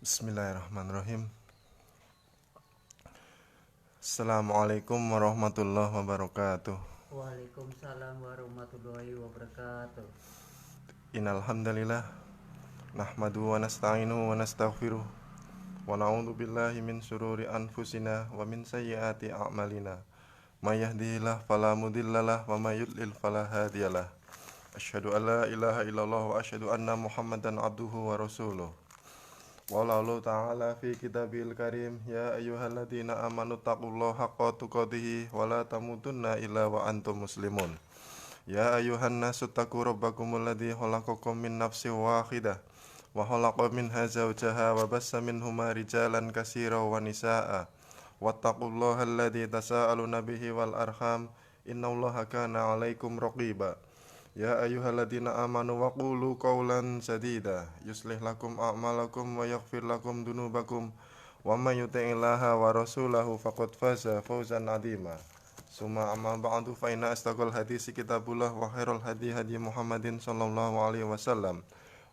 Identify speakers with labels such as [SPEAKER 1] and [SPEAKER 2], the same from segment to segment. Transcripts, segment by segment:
[SPEAKER 1] Bismillahirrahmanirrahim. Assalamualaikum warahmatullahi wabarakatuh.
[SPEAKER 2] Waalaikumsalam warahmatullahi wabarakatuh.
[SPEAKER 1] Innal hamdalillah nahmadu wa nasta'inu wa nastaghfiruh wa na'udzu billahi min syururi anfusina wa min sayyiati a'malina. May yahdihillahu fala mudhillalah wa may yudlil fala hadiyalah. Asyhadu an la ilaha illallah wa asyhadu anna Muhammadan abduhu wa rasuluh. Qala Allah ta'ala fi kitabil karim ya ayyuhalladzina amanu taqullaha haqqa tuqatih wa la tamutunna illa wa antum muslimun. Ya ayyuhan nasu taqu rabbakumul ladzi khalaqakum min nafsin wahidah wa khalaqa minha zawjaha wa bassa minhuma rijalan katsiran wa nisaa'a wattaqullaha alladzi tasaaluna bihi wal arham innallaha kana 'alaikum raqiba. Ya ayyuhalladzina amanu waqulu qawlan sadida yuslih lakum a'malakum wa yaghfir lakum dunubakum wa may yuti'illaha wa rasulahu faqad faza fawzan 'azima. Summa amma ba'du fa inna astaqal hadisi kitabullah wa khairul hadi hadi Muhammadin sallallahu alaihi wasallam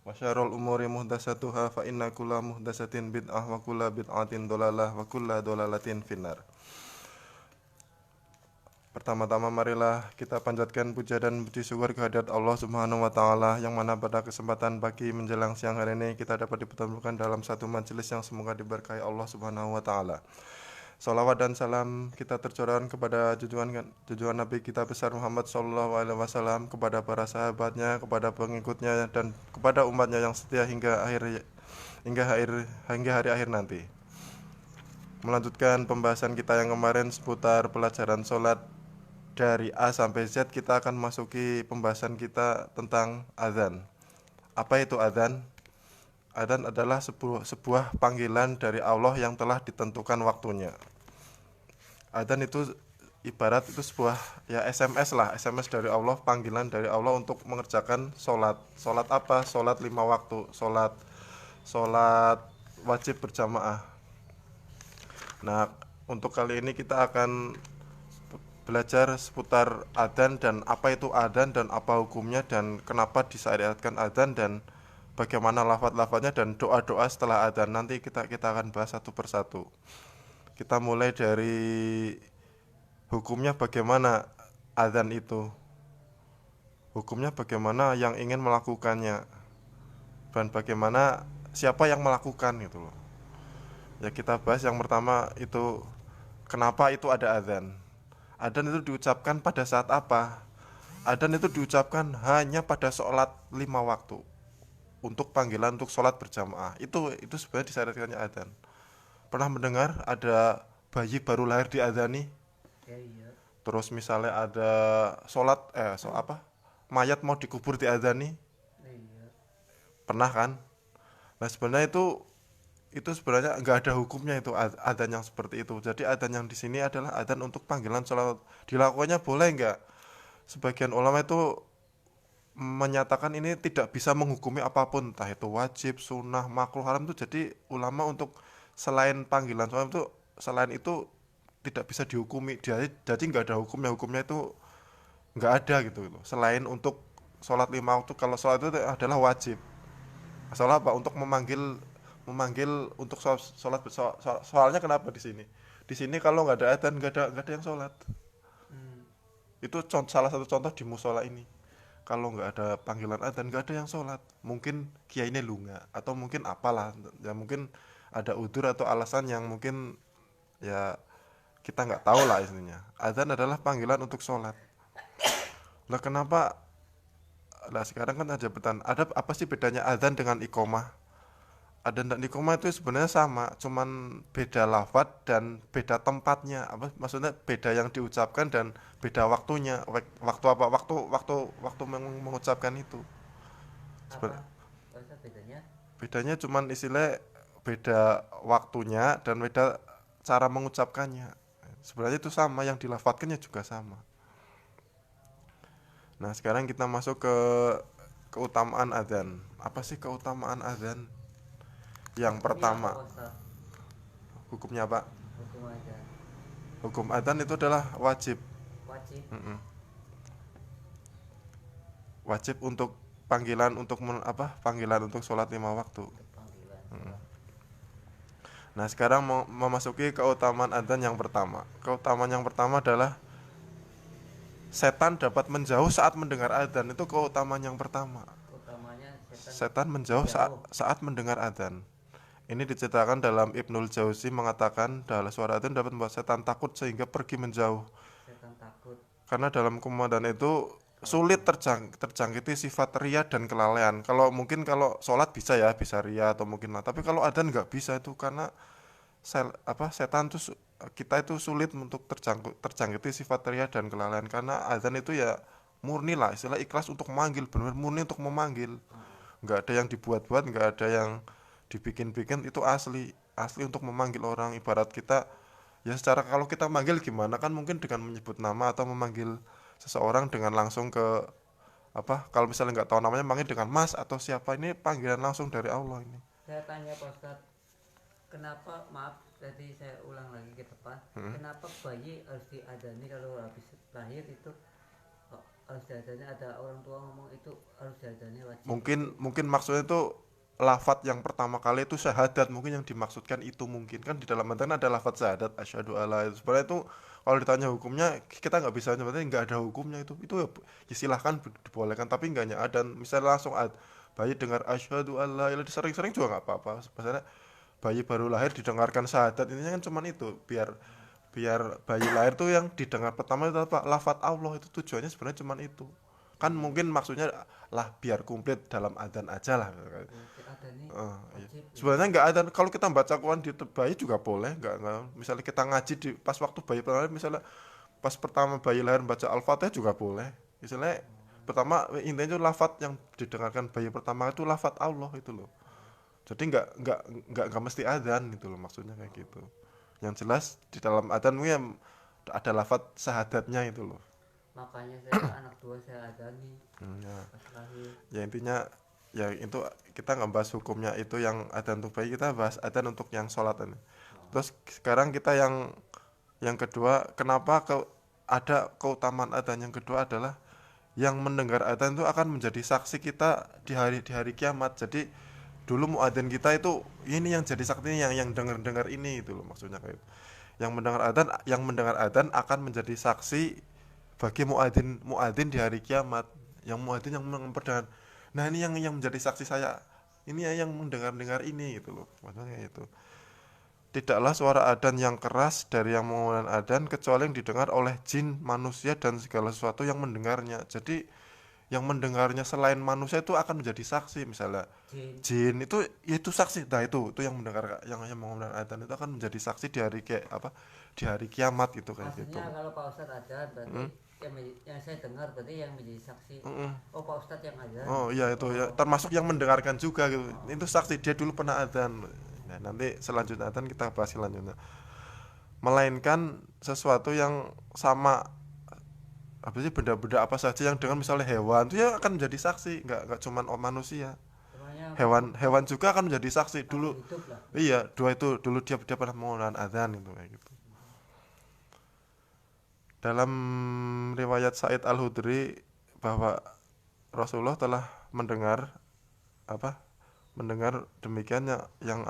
[SPEAKER 1] wa syarrul umuri muhdatsatuha fa inna kulla muhdatsatin bid'ah wa kulla bid'atin dhalalah wa kulla dhalalatin finnar. Pertama-tama marilah kita panjatkan puja dan puji syukur kehadirat Allah Subhanahu wa taala yang mana pada kesempatan pagi menjelang siang hari ini kita dapat dipertemukan dalam satu majelis yang semoga diberkahi Allah Subhanahu wa taala. Salawat dan salam kita tercurahkan kepada junjungan Nabi kita besar Muhammad sallallahu alaihi wasallam, kepada para sahabatnya, kepada pengikutnya dan kepada umatnya yang setia hingga hari akhir nanti. Melanjutkan pembahasan kita yang kemarin seputar pelajaran sholat dari A sampai Z, kita akan masuki pembahasan kita tentang adzan. Apa itu adzan? Adzan adalah sebuah panggilan dari Allah yang telah ditentukan waktunya. Adzan itu ibarat itu sebuah ya SMS lah, SMS dari Allah, panggilan dari Allah untuk mengerjakan sholat. Sholat apa? Sholat 5 waktu, sholat wajib berjamaah. Nah, untuk kali ini kita akan belajar seputar adzan dan apa itu adzan dan apa hukumnya dan kenapa disyariatkan adzan dan bagaimana lafaz-lafaznya dan doa-doa setelah adzan. Nanti kita akan bahas satu persatu. Kita mulai dari hukumnya, bagaimana adzan itu. Hukumnya bagaimana yang ingin melakukannya dan bagaimana siapa yang melakukan gitu loh. Ya kita bahas yang pertama itu kenapa itu ada adzan. Adzan itu diucapkan pada saat apa? Adzan itu diucapkan hanya pada sholat 5 waktu untuk panggilan untuk sholat berjamaah. Itu sebenarnya disyariatkannya adzan. Pernah mendengar ada bayi baru lahir diadzani?
[SPEAKER 2] Ya iya.
[SPEAKER 1] Terus misalnya ada sholat mayat mau dikubur diadzani?
[SPEAKER 2] Iya.
[SPEAKER 1] Pernah kan? Nah sebenarnya itu sebenarnya nggak ada hukumnya itu adzan yang seperti itu. Jadi adzan yang di sini adalah adzan untuk panggilan sholat. Dilakukannya boleh nggak? Sebagian ulama itu menyatakan ini tidak bisa menghukumi apapun, entah itu wajib, sunnah, makruh, haram itu. Jadi ulama untuk selain panggilan sholat itu, selain itu tidak bisa dihukumi. Jadi nggak ada hukumnya itu nggak ada gitu loh. Selain untuk sholat 5 waktu, kalau sholat itu adalah wajib. Soalnya apa? Untuk memanggil untuk soalnya kenapa di sini? Di sini kalau nggak ada adzan nggak ada yang sholat.
[SPEAKER 2] Hmm.
[SPEAKER 1] Itu salah satu contoh di musola ini. Kalau nggak ada panggilan adzan nggak ada yang sholat. Mungkin kiainya lunga atau mungkin apalah. Ya mungkin ada udzur atau alasan yang mungkin ya kita nggak tahu lah istilahnya. Adzan adalah panggilan untuk sholat. Lah kenapa? Lah sekarang kan ada apa sih bedanya adzan dengan iqomah? Adzan dan iqomah itu sebenarnya sama, cuman beda lafadz dan beda tempatnya. Apa maksudnya beda yang diucapkan dan beda waktunya. Waktu apa? Waktu mengucapkan itu.
[SPEAKER 2] Apa?
[SPEAKER 1] Seben-
[SPEAKER 2] Bahasa bedanya?
[SPEAKER 1] Bedanya cuman istilah beda waktunya dan beda cara mengucapkannya. Sebenarnya itu sama, yang dilafadzkannya juga sama. Nah, sekarang kita masuk ke keutamaan adzan. Apa sih keutamaan adzan? Yang
[SPEAKER 2] Hukumnya apa,
[SPEAKER 1] pertama,
[SPEAKER 2] Pak Ustaz?
[SPEAKER 1] hukumnya Pak.
[SPEAKER 2] Hukum aja.
[SPEAKER 1] Hukum adzan itu adalah wajib.
[SPEAKER 2] Wajib.
[SPEAKER 1] Mm-mm. Wajib untuk panggilan untuk panggilan untuk sholat 5 waktu.
[SPEAKER 2] Untuk panggilan sholat.
[SPEAKER 1] Nah, sekarang mau memasuki keutamaan adzan yang pertama. Keutamaan yang pertama adalah setan dapat menjauh saat mendengar adzan. Itu keutamaan yang pertama.
[SPEAKER 2] Utamanya setan
[SPEAKER 1] Setan menjauh
[SPEAKER 2] menjauh.
[SPEAKER 1] saat mendengar adzan. Ini diceritakan dalam Ibnul Jauzi mengatakan dalam suara adzan dapat membuat setan takut sehingga pergi menjauh.
[SPEAKER 2] Setan takut
[SPEAKER 1] Karena dalam komandan itu
[SPEAKER 2] kalau
[SPEAKER 1] sulit terjangkiti sifat ria dan kelalaian. Kalau mungkin kalau sholat bisa ya, bisa ria atau mungkin lah. Tapi kalau adzan nggak bisa itu karena setan tuh kita itu sulit untuk terjangkiti sifat ria dan kelalaian karena azan itu ya murni lah istilah ikhlas untuk memanggil benar murni untuk memanggil nggak ada yang dibuat-buat nggak ada yang dibikin-bikin itu asli asli untuk memanggil orang ibarat kita ya secara kalau kita manggil gimana kan mungkin dengan menyebut nama atau memanggil seseorang dengan langsung ke kalau misalnya nggak tahu namanya manggil dengan mas atau siapa ini panggilan langsung dari Allah ini.
[SPEAKER 2] saya tanya Pak Ustadz, kenapa maaf tadi saya ulang lagi ke depan, kenapa bayi harus diadani kalau habis lahir itu harus diadani, ada orang tua ngomong itu harus diadani wajib.
[SPEAKER 1] Mungkin maksudnya itu lafadz yang pertama kali itu syahadat mungkin yang dimaksudkan itu mungkin kan di dalam adzan ada lafadz syahadat asyhadu alla itu sebenarnya itu kalau ditanya hukumnya kita nggak bisa nyebutnya nggak ada hukumnya itu ya silahkan dibolehkan tapi nggak ada misalnya langsung bayi dengar asyhadu alla ya sering-sering juga nggak apa-apa misalnya bayi baru lahir didengarkan syahadat ini kan cuman itu biar biar bayi lahir tuh yang didengar pertama itu apa lafadz Allah itu tujuannya sebenarnya cuman itu kan mungkin maksudnya lah biar komplit dalam adzan aja lah.
[SPEAKER 2] Adani
[SPEAKER 1] Iya.
[SPEAKER 2] wajib ya.
[SPEAKER 1] Sebenarnya nggak ada kalau kita baca Quran di bayi juga boleh nggak misalnya kita ngaji di pas waktu bayi pertama misalnya pas pertama bayi lahir baca Al-Fatihah juga boleh misalnya pertama intinya itu lafadz yang didengarkan bayi pertama itu lafadz Allah itu loh jadi nggak mesti adzan gitu loh maksudnya kayak gitu yang jelas di dalam adzan ya ada lafadz syahadatnya itu loh.
[SPEAKER 2] Makanya saya anak dua saya adani
[SPEAKER 1] Ya.
[SPEAKER 2] pas lahir.
[SPEAKER 1] Ya intinya ya itu kita nggak bahas hukumnya itu yang adzan untuk bayi kita bahas adzan untuk yang sholat ini. Terus sekarang kita yang kedua kenapa ada keutamaan adzan yang kedua adalah yang mendengar adzan itu akan menjadi saksi kita di hari kiamat. Jadi dulu muadzin kita itu ini yang jadi saksi yang dengar ini itu loh maksudnya kayak itu. Yang mendengar adzan akan menjadi saksi bagi muadzin di hari kiamat yang muadzin yang memperdengarkan nah ini yang menjadi saksi saya ini ya yang mendengar ini gitu loh maksudnya itu tidaklah suara adzan yang keras dari yang mengumandangkan adzan kecuali yang didengar oleh jin manusia dan segala sesuatu yang mendengarnya jadi yang mendengarnya selain manusia itu akan menjadi saksi misalnya
[SPEAKER 2] Jin
[SPEAKER 1] jin itu saksi nah itu yang mendengar yang mengumandangkan adzan itu akan menjadi saksi di hari di hari kiamat gitu kayak gitu.
[SPEAKER 2] maksudnya kalau Pak Ustadz ada berarti yang saya dengar berarti yang menjadi saksi. Oh Pak Ustadz yang ada.
[SPEAKER 1] Oh iya itu ya termasuk yang mendengarkan juga gitu. Itu saksi dia dulu pernah adzan. Nah, nanti selanjutnya adzan kita bahas selanjutnya. Melainkan sesuatu yang sama apa sih benda-benda apa saja yang dengan misalnya hewan itu ya akan menjadi saksi, nggak cuman manusia.
[SPEAKER 2] Semuanya
[SPEAKER 1] Hewan juga akan menjadi saksi dulu.
[SPEAKER 2] hidup lah.
[SPEAKER 1] Iya, dua itu dulu dia pernah menggunakan adzan gitu kayak gitu. Dalam riwayat Said Al-Hudri bahwa Rasulullah telah mendengar apa mendengar demikian yang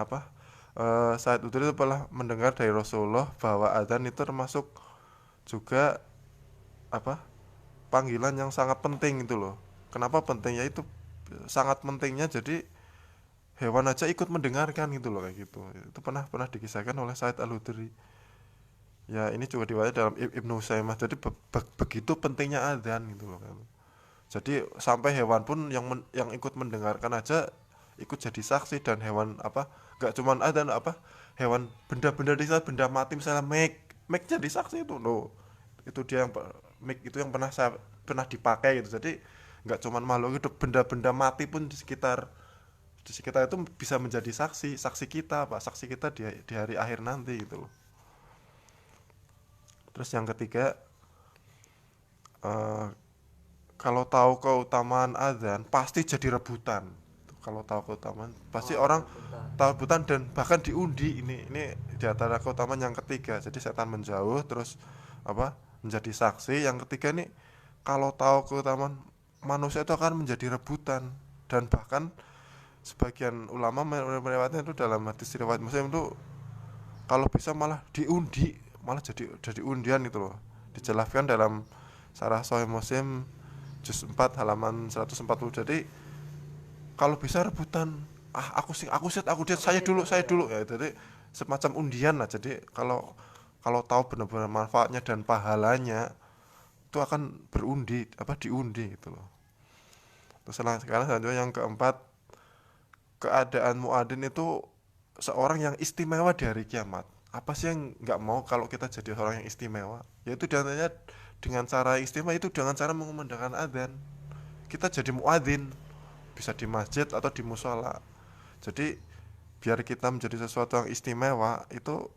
[SPEAKER 1] Said Udri itu telah mendengar dari Rasulullah bahwa adzan itu termasuk juga apa panggilan yang sangat penting itu loh kenapa pentingnya itu sangat pentingnya jadi hewan aja ikut mendengarkan gitu loh kayak gitu itu pernah dikisahkan oleh Said Al-Hudri ya ini juga diwayat dalam Ibnu Usaimah jadi begitu pentingnya adzan gitu loh kan. Jadi sampai hewan pun yang ikut mendengarkan aja ikut jadi saksi dan hewan nggak cuman ada hewan benda-benda di sana benda mati misalnya Mac jadi saksi itu loh itu dia yang Mac itu yang pernah dipakai gitu jadi nggak cuman makhluk hidup benda-benda mati pun di sekitar itu bisa menjadi saksi kita saksi kita di hari akhir nanti gitu loh. Terus yang ketiga kalau tahu keutamaan azan pasti jadi rebutan. Kalau tahu keutamaan pasti orang tahu rebutan dan bahkan diundi ini di antara keutamaan yang ketiga. Jadi setan menjauh terus menjadi saksi. Yang ketiga ini kalau tahu keutamaan manusia itu akan menjadi rebutan dan bahkan sebagian ulama melewatnya itu dalam hadis riwayat Muslim itu kalau bisa malah diundi, malah jadi undian gitu loh. Dijelaskan dalam Syarah Sahih Muslim juz 4 halaman 140. Jadi kalau bisa rebutan, aku dia,
[SPEAKER 2] Aku sih
[SPEAKER 1] saya
[SPEAKER 2] tahu ya.
[SPEAKER 1] dulu ya. Jadi semacam undian lah. Jadi kalau kalau tahu benar-benar manfaatnya dan pahalanya itu akan diundi gitu loh. Terus sekarang selanjutnya yang keempat, keadaan muadzin itu seorang yang istimewa di hari kiamat. Apa sih yang nggak mau kalau kita jadi orang yang istimewa? Yaitu diantaranya dengan cara istimewa itu dengan cara mengumandangkan adzan. Kita jadi muadzin, bisa di masjid atau di musola. Jadi biar kita menjadi sesuatu yang istimewa itu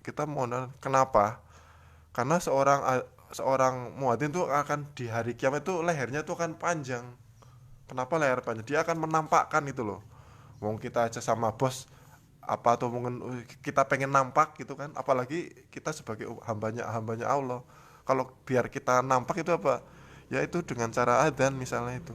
[SPEAKER 1] kita mohon kenapa? Karena seorang muadzin itu akan di hari kiamat itu lehernya itu akan panjang. Kenapa leher panjang? Dia akan menampakkan itu loh. Wong kita aja sama bos apa atau mungkin kita pengen nampak gitu kan, apalagi kita sebagai hambanya Allah. Kalau biar kita nampak itu apa? Ya itu dengan cara adzan misalnya itu.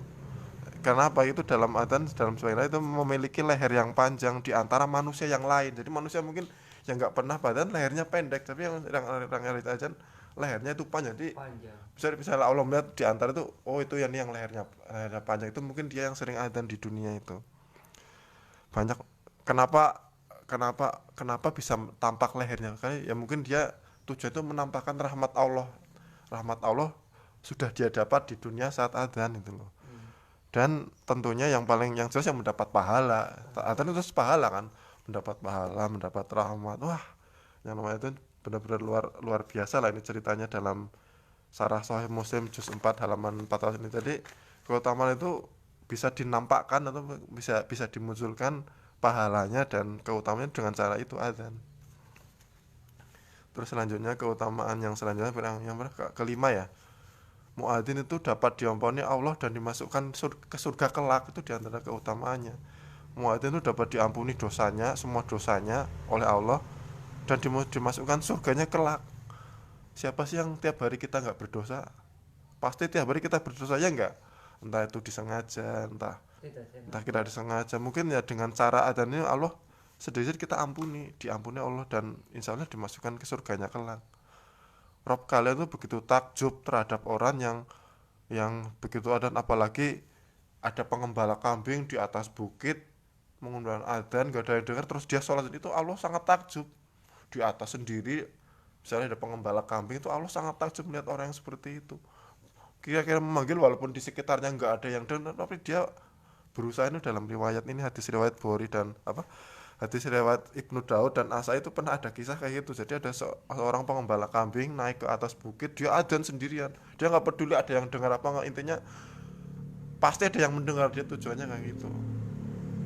[SPEAKER 1] Karena apa? Itu dalam adzan dalam sebagian itu memiliki leher yang panjang di antara manusia yang lain. Jadi manusia mungkin yang nggak pernah badan lehernya pendek, tapi yang adzan lehernya itu panjang. Jadi
[SPEAKER 2] Panjang.
[SPEAKER 1] bisa Allah melihat di antara itu, oh itu yang lehernya panjang itu mungkin dia yang sering adzan di dunia itu. Banyak kenapa kenapa bisa tampak lehernya? Karena ya mungkin dia tujuan itu menampakkan rahmat Allah. Rahmat Allah sudah dia dapat di dunia saat adzan itu loh.
[SPEAKER 2] Hmm.
[SPEAKER 1] Dan tentunya yang jelas yang mendapat pahala. Adzan itu pahala kan, mendapat pahala, mendapat rahmat. Wah, yang namanya itu benar-benar luar biasa lah ini ceritanya dalam Syarah Sahih Muslim juz 4 halaman 14 ini. Jadi keutamaan itu bisa dinampakkan atau bisa bisa dimunculkan pahalanya dan keutamaannya dengan cara itu adzan. Terus selanjutnya keutamaan yang selanjutnya yang kelima ya. Muadzin itu dapat diampuni Allah dan dimasukkan ke surga kelak, itu diantara keutamaannya. Muadzin itu dapat diampuni dosanya, semua dosanya oleh Allah dan dimasukkan surganya kelak. Siapa sih yang tiap hari kita nggak berdosa? Pasti tiap hari kita berdosa ya nggak? Entah itu disengaja,
[SPEAKER 2] Tidak
[SPEAKER 1] entah
[SPEAKER 2] sengaja.
[SPEAKER 1] kita disengaja. Mungkin ya dengan cara adzan ini Allah sedikit kita diampuni Allah dan insya Allah dimasukkan ke surganya kelak. Rob kalian tuh begitu takjub terhadap orang yang begitu adzan, apalagi ada pengembala kambing di atas bukit mengundang adzan gak ada yang dengar terus dia sholat, itu Allah sangat takjub di atas sendiri. Misalnya ada pengembala kambing itu Allah sangat takjub melihat orang yang seperti itu, kira-kira memanggil walaupun di sekitarnya nggak ada yang dengar tapi dia berusaha. Ini dalam riwayat ini, hadis riwayat Bukhari dan hadis riwayat Ibnu Daud dan Asa itu pernah ada kisah kayak gitu. Jadi ada seorang pengembala kambing naik ke atas bukit, dia adzan sendirian, dia nggak peduli ada yang dengar apa nggak, intinya pasti ada yang mendengar, dia tujuannya kayak gitu.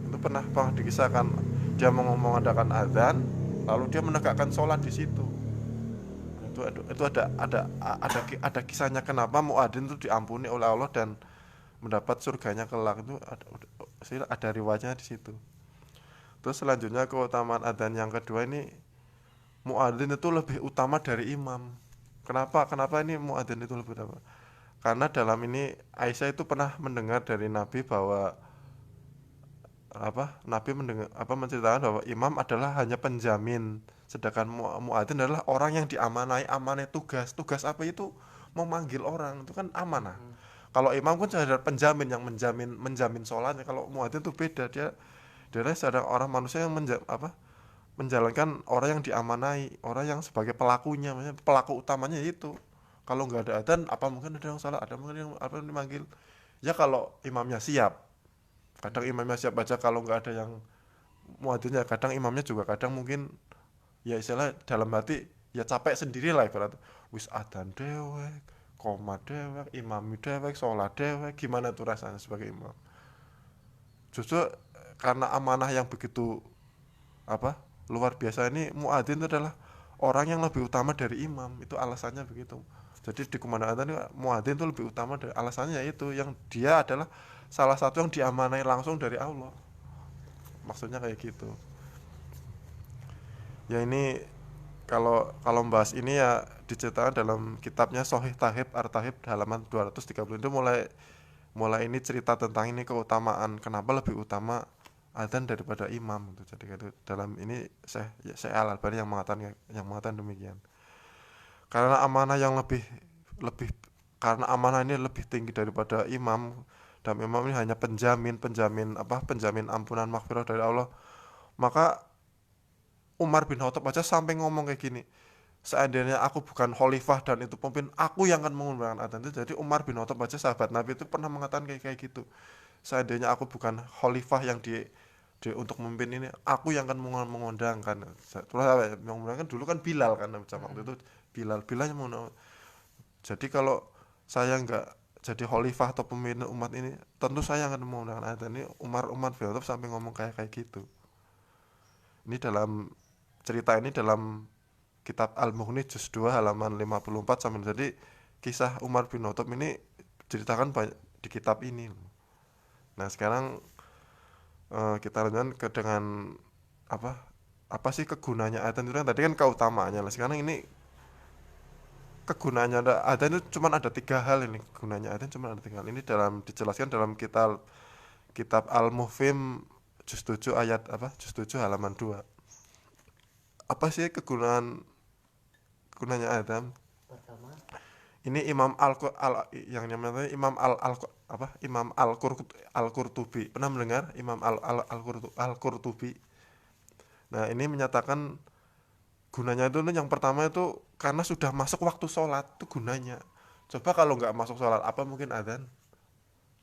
[SPEAKER 1] Itu pernah dikisahkan, dia mengadakan adzan lalu dia menegakkan sholat di situ. Itu ada kisahnya kenapa muadzin itu diampuni oleh Allah dan mendapat surganya kelak, itu ada riwayatnya di situ. Terus selanjutnya keutamaan adzan yang kedua ini, muadzin itu lebih utama dari imam. Kenapa ini muadzin itu lebih utama? Karena dalam ini Aisyah itu pernah mendengar dari Nabi bahwa Nabi menceritakan bahwa imam adalah hanya penjamin, sedangkan muadzin adalah orang yang diamanai amanah tugas apa itu, memanggil orang itu kan amanah.
[SPEAKER 2] Hmm.
[SPEAKER 1] Kalau imam kan sekedar penjamin yang menjamin sholatnya. Kalau muadzin itu beda, dia sedang orang manusia yang menjalankan orang yang diamanai, orang yang sebagai pelakunya, maksudnya pelaku utamanya itu. Kalau nggak ada adzan, apa mungkin ada yang salah, ada mungkin yang dimanggil. Ya kalau imamnya siap, kadang imamnya siap baca, kalau nggak ada yang muadzinnya, kadang imamnya juga kadang mungkin ya istilah dalam hati ya capek sendiri lah, ibarat wis adzan dewek, koma dewek, imami dewek, sholat dewek, gimana tuh rasanya sebagai imam. Justru karena amanah yang begitu luar biasa ini, muadzin itu adalah orang yang lebih utama dari imam, itu alasannya begitu. Jadi di kumandang adzan muadzin itu lebih utama dari, alasannya itu yang dia adalah salah satu yang diamanai langsung dari Allah, maksudnya kayak gitu. Ya ini kalau kalau membahas ini ya diceritakan dalam kitabnya Sahih Tahib Ar-Tahib halaman 230. Itu mulai ini cerita tentang ini keutamaan, kenapa lebih utama adzan daripada imam itu. Jadi itu dalam ini Syekh Al-Albani yang mengatakan demikian. Karena amanah yang lebih lebih karena amanah ini lebih tinggi daripada imam, dan imam ini hanya penjamin ampunan maghfirah dari Allah, maka Umar bin Khattab aja sampai ngomong kayak gini, seandainya aku bukan khalifah dan itu pemimpin, aku yang akan mengundangkan adzan itu. Jadi Umar bin Khattab aja sahabat Nabi itu pernah mengatakan kayak kayak gitu, seandainya aku bukan khalifah yang untuk memimpin ini, aku yang akan mengundangkan. Terus apa ya, yang mengundangkan dulu kan Bilal kan, waktu itu Bilal yang mau. Jadi kalau saya nggak jadi khalifah atau pemimpin umat ini, tentu saya akan mengundangkan adzan. Ini Umar bin Khattab sampai ngomong kayak kayak gitu. Ini dalam cerita ini dalam kitab Al-Mughni juz 2 halaman 54 sampai. Jadi kisah Umar bin Khattab ini ceritakan banyak di kitab ini. Nah, sekarang kita lanjutkan ke dengan apa sih kegunaannya adzan itu kan, tadi kan keutamaannya lah. Sekarang ini kegunaannya adzan itu cuma ada 3 hal. Ini gunanya adzan cuma ada 3 hal. Ini dijelaskan dalam kitab Al-Mufhim juz 7 juz 7 halaman 2. Apa sih gunanya adzan?
[SPEAKER 2] Pertama,
[SPEAKER 1] Ini yang namanya Imam Al-Qurtubi. Pernah mendengar Imam Al-Qurtubi? Nah, ini menyatakan gunanya itu yang pertama itu karena sudah masuk waktu sholat, itu gunanya. Coba kalau nggak masuk sholat, apa mungkin adzan?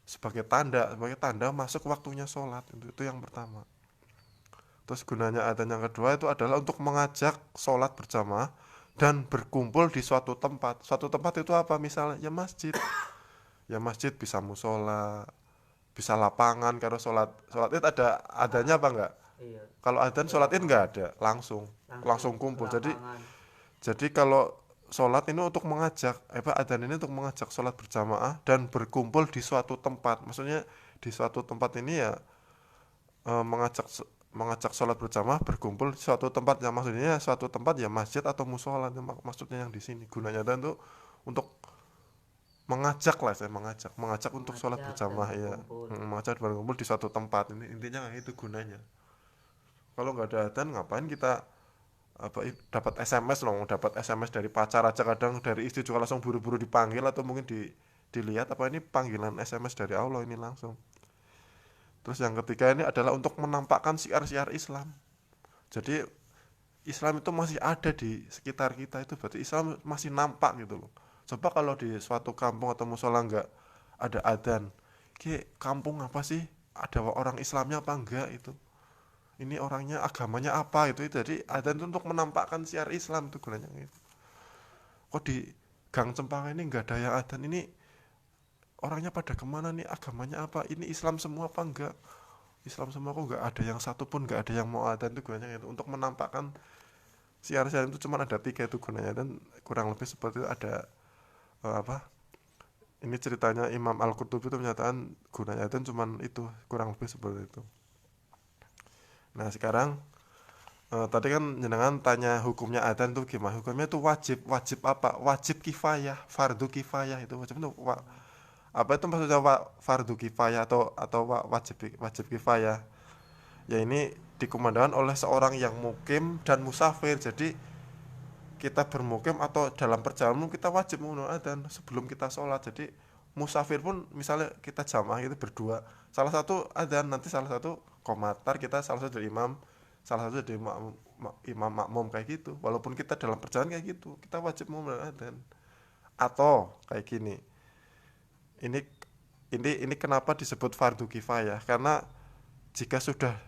[SPEAKER 1] Sebagai tanda masuk waktunya sholat, itu yang pertama. Terus gunanya adzan yang kedua itu adalah untuk mengajak sholat berjamaah dan berkumpul di suatu tempat. Suatu tempat itu apa? Misalnya ya masjid. Ya masjid, bisa musola, bisa lapangan. Karena sholat id ada adanya apa enggak?
[SPEAKER 2] iya,
[SPEAKER 1] Kalau adzan sholat id enggak ada, langsung
[SPEAKER 2] langsung ke
[SPEAKER 1] kumpul. Jadi
[SPEAKER 2] lapangan.
[SPEAKER 1] kalau sholat ini untuk mengajak, adzan ini untuk mengajak sholat berjamaah dan berkumpul di suatu tempat. Maksudnya di suatu tempat ini ya mengajak sholat berjamaah berkumpul di suatu tempat, yang maksudnya suatu tempat ya masjid atau musola. Maksudnya yang di sini gunanya itu untuk mengajak lah, mengajak untuk sholat
[SPEAKER 2] Mengajak dan
[SPEAKER 1] berjamaah ya.
[SPEAKER 2] berkumpul.
[SPEAKER 1] Mengajak berkumpul di suatu tempat, ini intinya kayak itu gunanya. Kalau nggak ada adzan, ngapain kita dapat SMS loh, dapat SMS dari pacar aja, kadang dari istri juga langsung buru-buru dipanggil, atau mungkin dilihat apa ini panggilan SMS dari Allah ini langsung. Terus yang ketiga ini adalah untuk menampakkan syiar-syiar Islam. Jadi Islam itu masih ada di sekitar kita, itu berarti Islam masih nampak gitu loh. Coba kalau di suatu kampung atau musola nggak ada adzan, kampung apa sih? Ada orang Islamnya apa enggak itu? Ini orangnya agamanya apa itu? Jadi adzan itu untuk menampakkan syiar Islam, itu gunanya gitu. Kok di Gang Cempaka ini nggak ada yang adzan, ini orangnya pada kemana nih, agamanya apa, ini Islam semua apa enggak? Islam semua kok nggak ada yang satu pun, nggak ada yang mau adzan, itu gunanya itu untuk menampakkan siar-siar. Itu cuma ada 3 itu gunanya, dan kurang lebih seperti itu. Ada ini ceritanya Imam Al-Qurtubi itu menyatakan gunanya itu cuma itu, kurang lebih seperti itu. Nah, sekarang tadi kan jenengan tanya hukumnya adzan tuh gimana? Hukumnya itu wajib apa? Wajib kifayah, fardu kifayah. Itu wajib itu apa itu maksudnya fardu kifayah atau wajib kifayah? Ya ini dikumandangkan oleh seorang yang mukim dan musafir. Jadi kita bermukim atau dalam perjalanan kita wajib mengundang adzan sebelum kita sholat. Jadi musafir pun misalnya kita jamaah itu berdua, salah satu adzan, nanti salah satu komatar, kita salah satu dari imam, salah satu dari imam makmum kayak gitu. Walaupun kita dalam perjalanan kayak gitu, kita wajib mengundang adzan. Atau kayak gini, ini ini kenapa disebut fardu kifayah? Karena jika sudah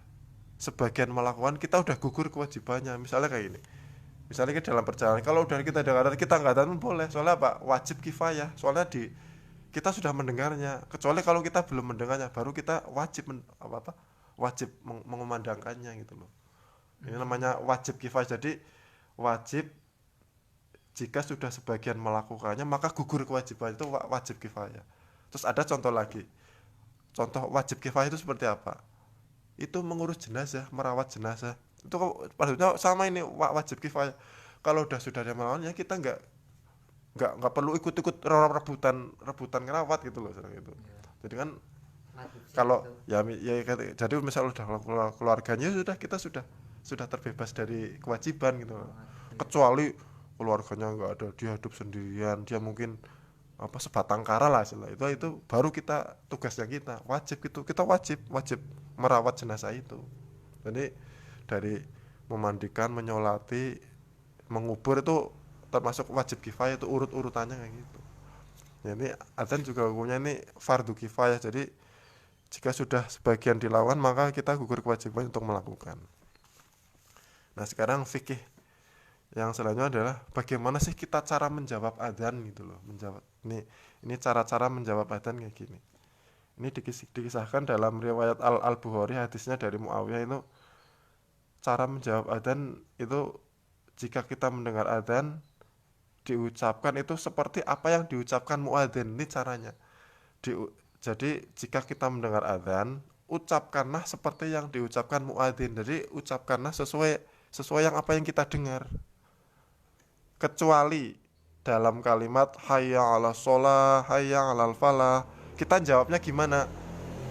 [SPEAKER 1] sebagian melakukan, kita udah gugur kewajibannya. Misalnya kayak ini, misalnya kita dalam perjalanan, kalau udah kita dengar kita nggak adzan boleh. Soalnya apa? Wajib kifayah. Soalnya kita sudah mendengarnya. Kecuali kalau kita belum mendengarnya, baru kita wajib wajib mengumandangkannya gitu loh. Ini namanya wajib kifayah. Jadi wajib jika sudah sebagian melakukannya, maka gugur kewajiban, itu wajib kifayah. Terus ada contoh lagi. Contoh wajib kifayah itu seperti apa? Itu mengurus jenazah, merawat jenazah. Itu maksudnya sama ini wajib kifayah. Kalau sudah ada melawannya, kita nggak perlu ikut-ikut rebutan ngerawat gitu loh, gitu. Jadi kan
[SPEAKER 2] ngadopsi
[SPEAKER 1] Kalau
[SPEAKER 2] gitu.
[SPEAKER 1] jadi misal udah keluarganya sudah, kita sudah terbebas dari kewajiban gitu
[SPEAKER 2] Oh,
[SPEAKER 1] loh.
[SPEAKER 2] ngadopsi.
[SPEAKER 1] Kecuali keluarganya nggak ada, dia hidup sendirian, dia mungkin apa sebatang kara lah istilah itu baru kita tugasnya kita wajib gitu, kita wajib wajib merawat jenazah itu. Jadi dari memandikan, menyolati, mengubur itu termasuk wajib kifayah, itu urut-urutannya kayak gitu. Jadi adzan juga hukumnya ini fardu kifayah. Jadi jika sudah sebagian dilawan maka kita gugur kewajiban untuk melakukan. Nah sekarang fikih yang selanjutnya adalah bagaimana sih kita cara menjawab adzan gitu loh, menjawab ini cara-cara menjawab adzan kayak gini. Ini dikisahkan dalam riwayat Al Bukhari, hadisnya dari Muawiyah itu, cara menjawab adzan itu jika kita mendengar adzan diucapkan itu seperti apa yang diucapkan muadzin. Ini caranya. Di, jadi jika kita mendengar adzan, ucapkanlah seperti yang diucapkan muadzin. Jadi ucapkanlah sesuai sesuai yang apa yang kita dengar. Kecuali dalam kalimat hayya 'alas shalah, hayya 'alal falah, kita jawabnya gimana?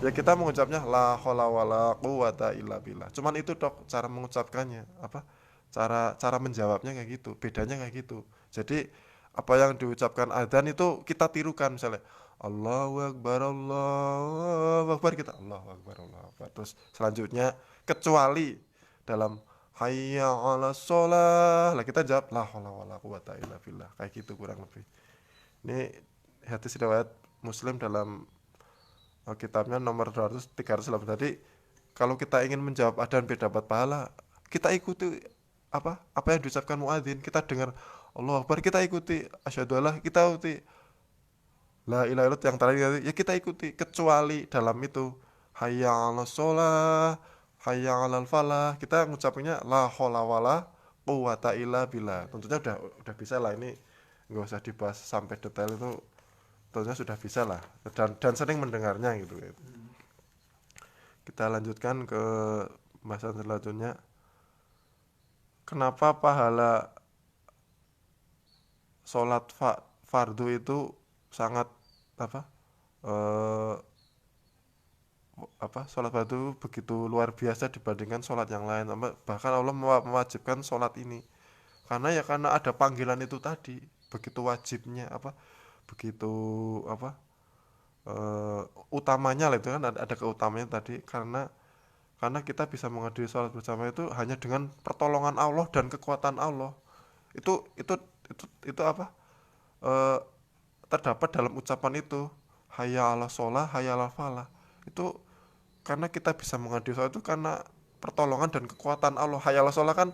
[SPEAKER 1] Ya kita mengucapnya la haula wala quwata illa billah. Cuman itu dok cara mengucapkannya, apa? Cara cara menjawabnya kayak gitu. Bedanya kayak gitu. Jadi apa yang diucapkan adzan itu kita tirukan, misalnya Allahu Akbar, Allahu Akbar, kita Allahu Akbar, Allahu Akbar. Terus selanjutnya kecuali dalam hayya 'alas shalah, lah kita jawab la haula wala quwata illa billah. Kayak gitu kurang lebih. Ini hadis riwayat Muslim dalam kitabnya nomor 200 308. Tadi kalau kita ingin menjawab adzan biar dapat pahala, kita ikuti apa yang diucapkan muadzin, kita dengar Allah Akbar, kita ikuti asyhadu alla, kita ikuti la ilaha illallah yang terakhir ya kita ikuti, kecuali dalam itu hayya 'alas shalah, hayya 'alal falah, kita ngucapinnya la haula wala quwata illa billah. Tentunya udah bisa lah, ini nggak usah dibahas sampai detail, itu tentunya sudah bisa lah, dan sering mendengarnya gitu.
[SPEAKER 2] Hmm.
[SPEAKER 1] Kita lanjutkan ke bahasan selanjutnya. Kenapa pahala sholat fardu itu sangat apa eh, sholat fardu begitu luar biasa dibandingkan sholat yang lain. Bahkan Allah mewajibkan sholat ini karena ada panggilan itu tadi, begitu wajibnya begitu apa eh, utamanya lah, itu kan ada keutamanya tadi, karena kita bisa menghadiri sholat bersama itu hanya dengan pertolongan Allah dan kekuatan Allah. Itu apa eh, terdapat dalam ucapan itu hayya ala sholah, hayya ala falah. Itu karena kita bisa menghadiri sholat itu karena pertolongan dan kekuatan Allah. Hayya ala sholah kan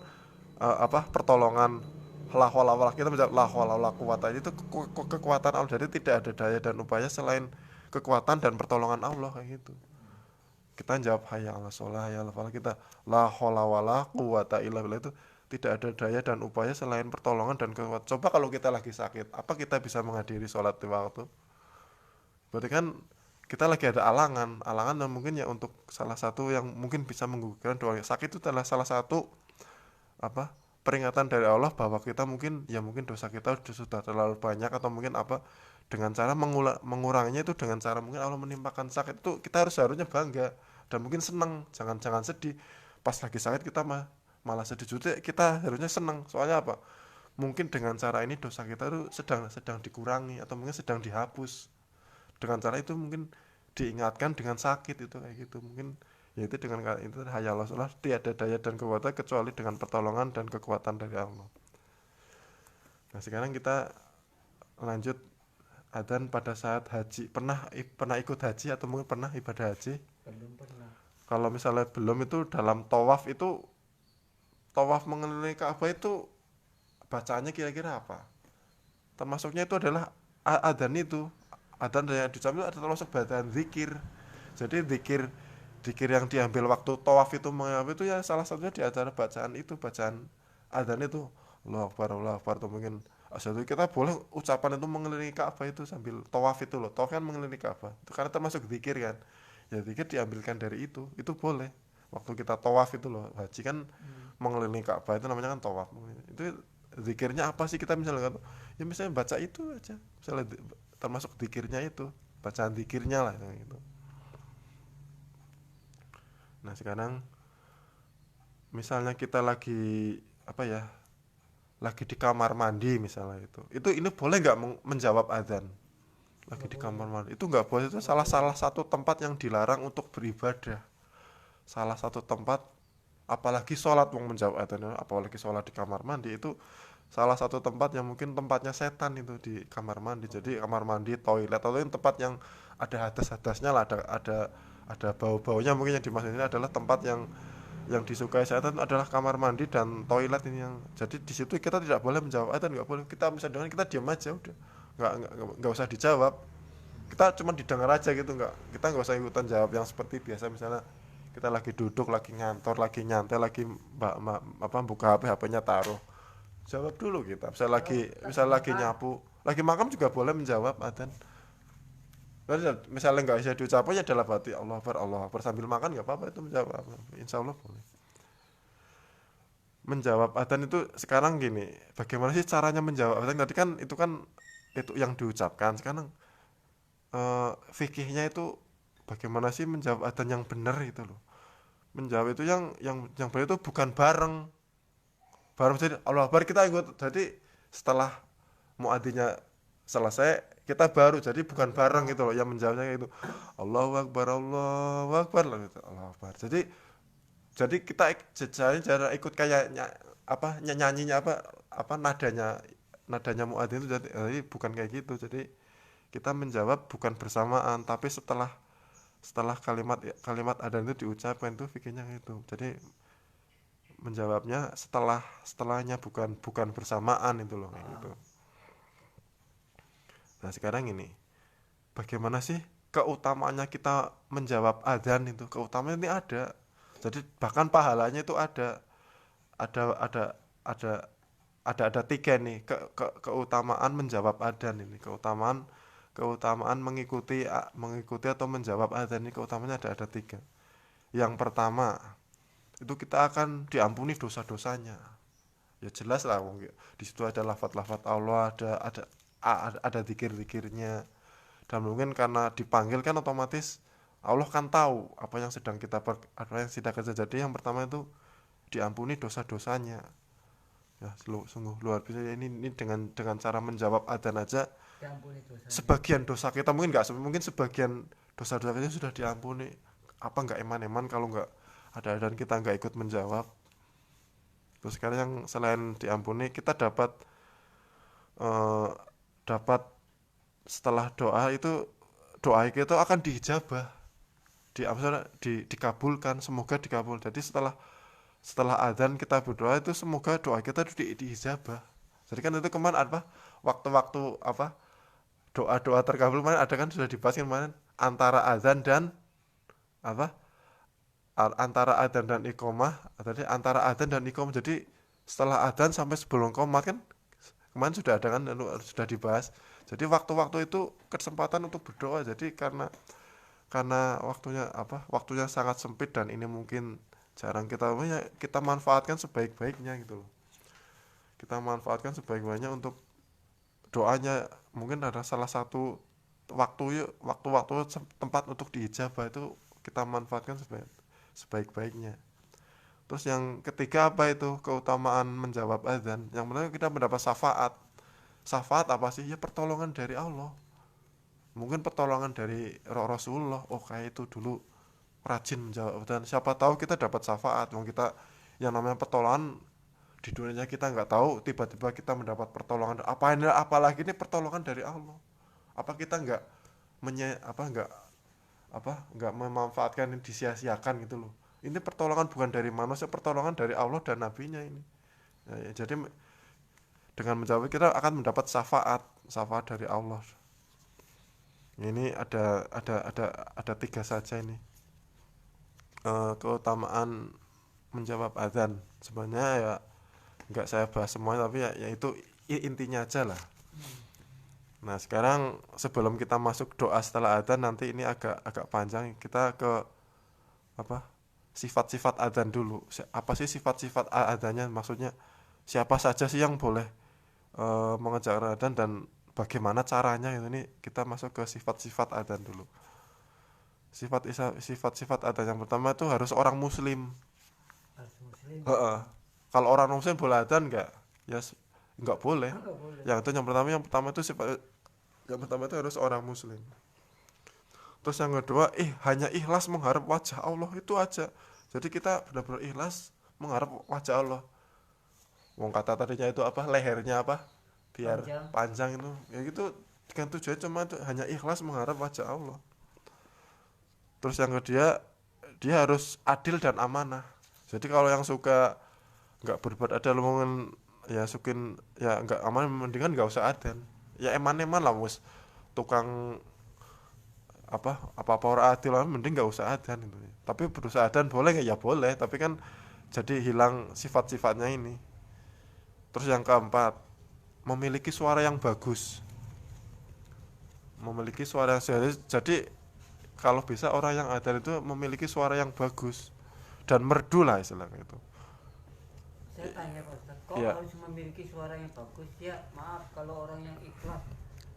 [SPEAKER 1] pertolongan, la hawla wala, kita menjawab la hawla wala quwata, itu kekuatan Allah. Jadi tidak ada daya dan upaya selain kekuatan dan pertolongan Allah kayak gitu. Kita jawab hayya 'alas shalah, hayya 'alal falah, kita la haula wala quwata illa billah, itu tidak ada daya dan upaya selain pertolongan dan kekuatan. Coba kalau kita lagi sakit, apa kita bisa menghadiri sholat di waktu? Berarti kan kita lagi ada alangan dan mungkin ya untuk salah satu yang mungkin bisa menggugurkan doa sakit itu adalah salah satu apa peringatan dari Allah bahwa kita mungkin dosa kita sudah terlalu banyak, atau mungkin dengan cara menguranginya itu dengan cara mungkin Allah menimpakan sakit, itu kita harusnya bangga dan mungkin senang, jangan sedih pas lagi sakit kita malah sedih. Juga kita harusnya senang, soalnya mungkin dengan cara ini dosa kita itu sedang dikurangi atau mungkin sedang dihapus. Dengan cara itu mungkin diingatkan dengan sakit itu kayak gitu, mungkin yaitu dengan itu hayya 'alas shalah, tiada daya dan kekuatan kecuali dengan pertolongan dan kekuatan dari Allah. Nah sekarang kita lanjut adzan pada saat haji. Pernah ikut haji atau mungkin pernah ibadah haji?
[SPEAKER 2] Belum pernah.
[SPEAKER 1] Kalau misalnya belum, itu dalam tawaf mengelilingi Ka'bah itu bacaannya kira-kira apa? Termasuknya itu adalah adzan itu. Adzan yang diucapkan itu termasuk bacaan zikir. Jadi zikir yang diambil waktu tawaf itu itu ya salah satunya di acara bacaan adzan itu. Allahu Akbar, Allahu Akbar, atau mungkin asyhadu, kita boleh ucapan itu mengelilingi Ka'bah itu sambil tawaf itu loh. Tawaf kan mengelilingi Ka'bah. Itu karena termasuk zikir kan. Ya zikir diambilkan dari itu. Itu boleh. Waktu kita tawaf itu loh, haji kan mengelilingi Ka'bah, itu namanya kan tawaf. Itu zikirnya apa sih, kita misalnya ya misalnya baca itu aja. Misalnya termasuk zikirnya itu, bacaan zikirnya lah gitu. Nah sekarang misalnya kita lagi apa ya, lagi di kamar mandi misalnya, itu ini boleh nggak menjawab adzan lagi
[SPEAKER 2] nggak
[SPEAKER 1] di
[SPEAKER 2] boleh
[SPEAKER 1] kamar mandi? Itu nggak boleh, itu
[SPEAKER 2] nggak
[SPEAKER 1] salah
[SPEAKER 2] boleh
[SPEAKER 1] salah satu tempat yang dilarang untuk beribadah, salah satu tempat. Apalagi sholat mau menjawab adzan, apalagi sholat di kamar mandi, itu salah satu tempat yang mungkin tempatnya setan itu di kamar mandi. Jadi kamar mandi, toilet, atau yang tempat yang ada hadas-hadasnya lah, ada bau-baunya, mungkin yang dimaksud ini adalah tempat yang disukai setan adalah kamar mandi dan toilet ini. Yang jadi di situ kita tidak boleh menjawab adzan, nggak boleh. Kita bisa dengan kita diam aja udah, nggak usah dijawab, kita cuma didengar aja gitu, kita nggak usah ikutan jawab yang seperti biasa. Misalnya kita lagi duduk, lagi ngantor, lagi nyantai, lagi buka HP-nya taruh, jawab dulu kita.
[SPEAKER 2] kalau lagi
[SPEAKER 1] Misal lagi
[SPEAKER 2] makan
[SPEAKER 1] nyapu, lagi makan juga boleh menjawab adzan. Misalnya nggak bisa diucapkan ya adalah berarti Allah Akbar sambil makan, nggak apa-apa itu menjawab, insya Allah boleh menjawab adzan. Itu sekarang gini, bagaimana sih caranya menjawab adzan? Tadi kan itu yang diucapkan. Sekarang fikihnya itu bagaimana sih menjawab adzan yang benar itu loh. Menjawab itu yang benar itu bukan bareng bareng jadi Allah Akbar kita ikut, jadi setelah muadzinnya selesai kita baru, jadi bukan bareng gitu loh. Yang menjawabnya itu Allahu Akbar gitu, Allahu Akbar. Jadi kita cara ikut kayak nyanyinya, nadanya muadzin itu. Jadi bukan kayak gitu. Jadi kita menjawab bukan bersamaan, tapi setelah kalimat adzan itu diucapkan, itu fikirnya gitu. Jadi menjawabnya setelahnya, bukan bersamaan itu loh, kayak gitu. Nah sekarang ini bagaimana sih keutamaannya kita menjawab adzan itu? Keutamaannya ini ada. Jadi bahkan pahalanya itu ada ada ada ada tiga nih, keutamaan menjawab adzan ini. Keutamaan mengikuti atau menjawab adzan ini, keutamanya ada tiga. Yang pertama itu kita akan diampuni dosa-dosanya. Ya jelas lah, di situ ada lafaz-lafaz Allah, ada zikir-zikirnya. Dan mungkin karena dipanggil kan otomatis Allah kan tahu apa yang sedang kita. Jadi yang pertama itu diampuni dosa-dosanya. Ya sungguh luar biasa ya, ini dengan cara menjawab adzan aja
[SPEAKER 2] diampuni dosanya.
[SPEAKER 1] sebagian dosa kita, mungkin sebagian dosa-dosa kita sudah diampuni. Apa nggak eman-eman kalau nggak ada adzan kita nggak ikut menjawab. Terus sekarang yang selain diampuni, kita eh, dapat setelah doa kita akan diijabah, dikabulkan, semoga dikabul. Jadi setelah adzan kita berdoa itu semoga doa kita itu diijabah. Jadi kan itu kemarin waktu-waktu doa-doa terkabul kemarin ada kan, sudah dibahas kemarin, antara adzan dan apa antara adzan dan iqomah. Tadi antara adzan dan iqomah, jadi setelah adzan sampai sebelum qomat kan kemarin sudah ada kan, sudah dibahas. Jadi waktu-waktu itu kesempatan untuk berdoa. Jadi karena waktunya sangat sempit dan ini mungkin jarang kita manfaatkan sebaik-baiknya gitu loh. Kita manfaatkan sebaik-baiknya untuk doanya. Mungkin ada salah satu waktu tempat untuk diijabah, itu kita manfaatkan sebaik-baiknya. Terus yang ketiga apa itu keutamaan menjawab adzan? Yang pertama kita mendapat syafaat. Syafaat apa sih? Ya pertolongan dari Allah. Mungkin pertolongan dari Rasulullah. Oh kayak itu dulu rajin menjawab adzan. Siapa tahu kita dapat syafaat. Kita yang namanya pertolongan di dunia kita nggak tahu, tiba-tiba kita mendapat pertolongan. Apalagi ini pertolongan dari Allah. Apa kita nggak memanfaatkan ini, disia-siakan gitu loh. Ini pertolongan bukan dari manusia, pertolongan dari Allah dan nabinya ini. Jadi dengan menjawab kita akan mendapat syafaat dari Allah. Ini ada tiga saja ini keutamaan menjawab adzan. Sebenarnya ya nggak saya bahas semuanya, tapi ya itu intinya aja lah. Nah sekarang sebelum kita masuk doa setelah adzan, nanti ini agak panjang, kita ke sifat-sifat adzan dulu. Apa sih sifat-sifat adzannya? Maksudnya siapa saja sih yang boleh mengerjakan adzan dan bagaimana caranya? Ini kita masuk ke sifat-sifat adzan dulu. Sifat-sifat adzan yang pertama itu harus orang muslim.
[SPEAKER 2] Harus muslim.
[SPEAKER 1] Heeh. Kalau orang muslim boleh adzan enggak? Ya enggak boleh.
[SPEAKER 2] Enggak boleh.
[SPEAKER 1] Yang pertama itu sifat yang pertama itu harus orang muslim. Terus yang kedua, hanya ikhlas mengharap wajah Allah itu aja. Jadi kita benar-benar ikhlas mengharap wajah Allah. Wong kata tadinya itu apa? Lehernya apa? Biar panjang itu. Ya gitu. Dengan tujuan cuma itu hanya ikhlas mengharap wajah Allah. Terus yang kedua, dia harus adil dan amanah. Jadi kalau yang suka nggak berbuat adil omongan ya sukin ya nggak aman, mendingan nggak usah adzan. Ya eman-eman lah mus tukang apa orang adil lah, mending nggak usah adzan gitu. Tapi berusaha adzan boleh nggak? Ya boleh, tapi kan jadi hilang sifat-sifatnya ini. Terus yang keempat, memiliki suara yang bagus. Memiliki suara jadi kalau bisa orang yang adzan itu memiliki suara yang bagus dan merdu lah istilahnya itu.
[SPEAKER 2] Saya tanya Pak Ustaz, kok
[SPEAKER 1] Ya.
[SPEAKER 2] harus memiliki suara yang bagus? Ya maaf, kalau orang yang ikhlas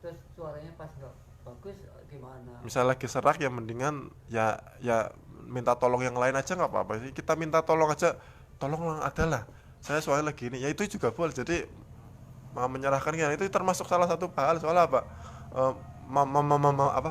[SPEAKER 2] terus suaranya pas nggak bagus gimana?
[SPEAKER 1] Misal lagi serak ya mendingan ya minta tolong yang lain aja nggak apa-apa sih. Kita minta tolong aja, tolong adalah saya soalnya lagi ini. Ya itu juga boleh. Jadi menyerahkan ya itu termasuk salah satu hal. Soalnya apa?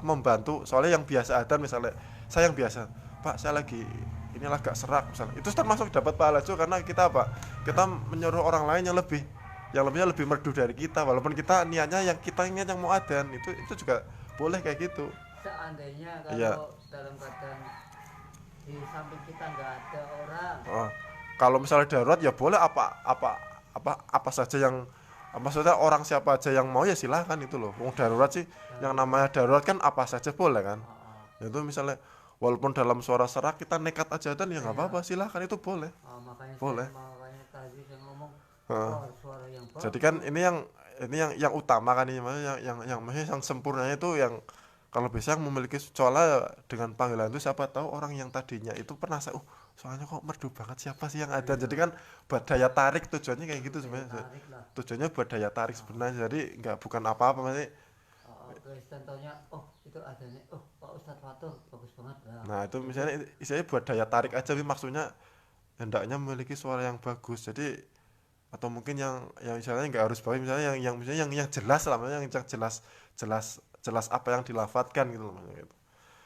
[SPEAKER 1] Membantu. Soalnya yang biasa adzan misalnya saya yang biasa, Pak saya lagi inilah agak serak misalnya. Itu termasuk dapat pahala juga karena kita apa? Kita menyuruh orang lain yang lebihnya lebih merdu dari kita, walaupun kita niatnya yang kita ingat yang mau adzan itu juga boleh kayak gitu.
[SPEAKER 2] Seandainya kalau
[SPEAKER 1] Iya.
[SPEAKER 2] dalam keadaan di samping kita nggak ada orang,
[SPEAKER 1] Oh, kalau misalnya darurat ya boleh apa saja yang maksudnya orang siapa aja yang mau ya silahkan itu loh. Wong darurat sih yang namanya darurat kan apa saja boleh kan. Itu misalnya walaupun dalam suara serak kita nekat aja dan ya nggak apa-apa, silahkan itu boleh.
[SPEAKER 2] makanya
[SPEAKER 1] Boleh.
[SPEAKER 2] makanya tadi saya ngomong
[SPEAKER 1] Heeh.
[SPEAKER 2] oh, harus suara yang bagus.
[SPEAKER 1] Jadi kan ini yang utama kan ini maksudnya yang maksudnya yang sempurnanya itu yang kalau bisa yang memiliki soalnya dengan panggilan itu siapa tahu orang yang tadinya itu pernah soalnya kok merdu banget siapa sih yang ada. Jadi kan buat daya tarik tujuannya kayak gitu sebenarnya.
[SPEAKER 2] Tarik lah.
[SPEAKER 1] Tujuannya buat daya tarik sebenarnya. Jadi nggak bukan apa-apa maksudnya.
[SPEAKER 2] Terus contohnya, oh itu adanya, oh Pak Ustadz Fatur bagus banget lah.
[SPEAKER 1] Nah, itu misalnya istilahnya buat daya tarik aja tapi maksudnya hendaknya memiliki suara yang bagus. Jadi atau mungkin yang misalnya nggak harus bagus misalnya yang misalnya yang jelas lah maksudnya yang jelas apa yang dilafatkan gitu loh maksudnya gitu.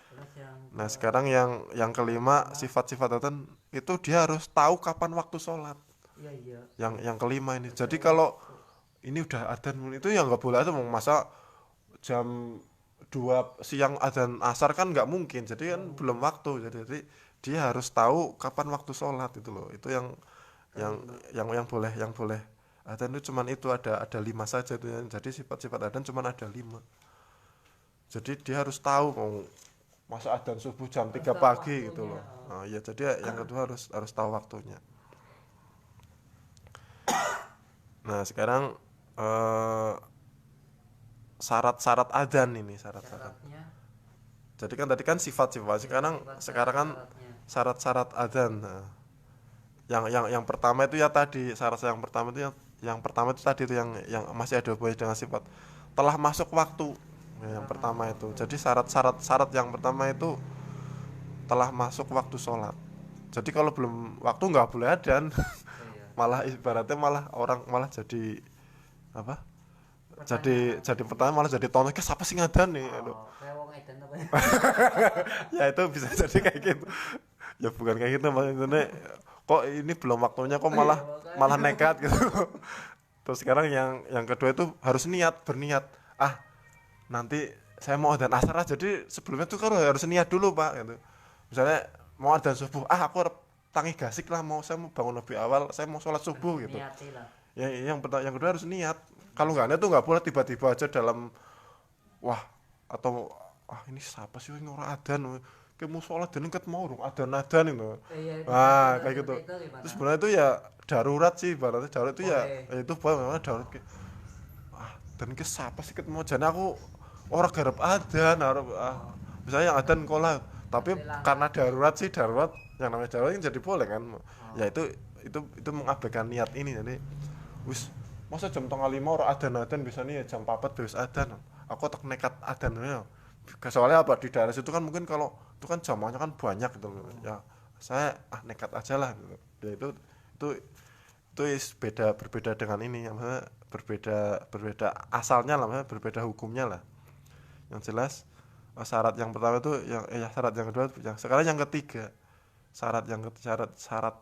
[SPEAKER 2] Terus yang
[SPEAKER 1] Nah sekarang yang kelima sifat-sifat adzan itu dia harus tahu kapan waktu sholat.
[SPEAKER 2] iya
[SPEAKER 1] Yang kelima ini. Jadi kalau ini udah adzan itu ya nggak boleh itu masa jam 2 siang adzan asar kan nggak mungkin. Jadi kan belum waktu. Jadi dia harus tahu kapan waktu sholat itu loh. Itu yang boleh adzan itu cuman itu ada 5 saja itu ya. Jadi sifat-sifat adzan cuman ada 5. Jadi dia harus tahu mau masa adzan subuh jam 3 pagi gitu loh. Nah, ya jadi yang kedua harus tahu waktunya. Nah, sekarang syarat-syarat adzan ini syarat-syarat.
[SPEAKER 2] syaratnya
[SPEAKER 1] Jadi kan tadi kan sifat-sifat. Sekarang kan
[SPEAKER 2] syaratnya.
[SPEAKER 1] syarat-syarat adzan. Nah, yang pertama itu ya tadi syarat yang pertama itu yang pertama itu tadi itu yang masih ada hubungannya dengan sifat. Telah masuk waktu. Ya, yang pertama itu. Jadi syarat yang pertama itu telah masuk waktu sholat. Jadi kalau belum waktu nggak boleh adzan. Malah ibaratnya orang malah jadi apa? Jadi pertama malah jadi tonton ke siapa sih ngadan nih.
[SPEAKER 2] Kayak wong edan apa ya?
[SPEAKER 1] Ya itu bisa jadi kayak gitu. Ya bukan kayak gitu maksudnya. Kok ini belum waktunya kok malah nekat gitu. Terus sekarang yang kedua itu harus berniat. Nanti saya mau adzan asar aja. Jadi sebelumnya tuh kan harus niat dulu Pak gitu. Misalnya mau adzan subuh, aku tangi gasik lah saya mau bangun lebih awal, saya mau sholat subuh gitu.
[SPEAKER 2] Niatilah.
[SPEAKER 1] Ya yang kedua harus niat. Kalau nggak niat tuh nggak boleh tiba-tiba aja dalam ini siapa sih yang orang adzan kayak mau sholat dan ket mau adzan itu. Kayak gitu. Terus sebenarnya itu ya darurat sih, ibaratnya darurat itu ya itu boleh darurat kayak dan ke siapa sih ket mau jane aku orang garap adzan misalnya yang adzan kola tapi karena darurat yang namanya darurat jadi boleh kan. Ya itu mengabaikan niat ini. Jadi wis masa jam 4:30 orang adzan bisa nih ya jam 4 wis adzan aku tak nekat adzan ya Soalnya apa, di daerah situ kan mungkin kalau itu kan jamaahnya kan banyak gitu loh. Ya saya nekat aja lah gitu. Ya itu beda, berbeda dengan ini, maksudnya berbeda, berbeda asalnya lah, maksudnya berbeda hukumnya lah. Yang jelas syarat yang pertama itu syarat yang kedua, yang sekarang yang ketiga, syarat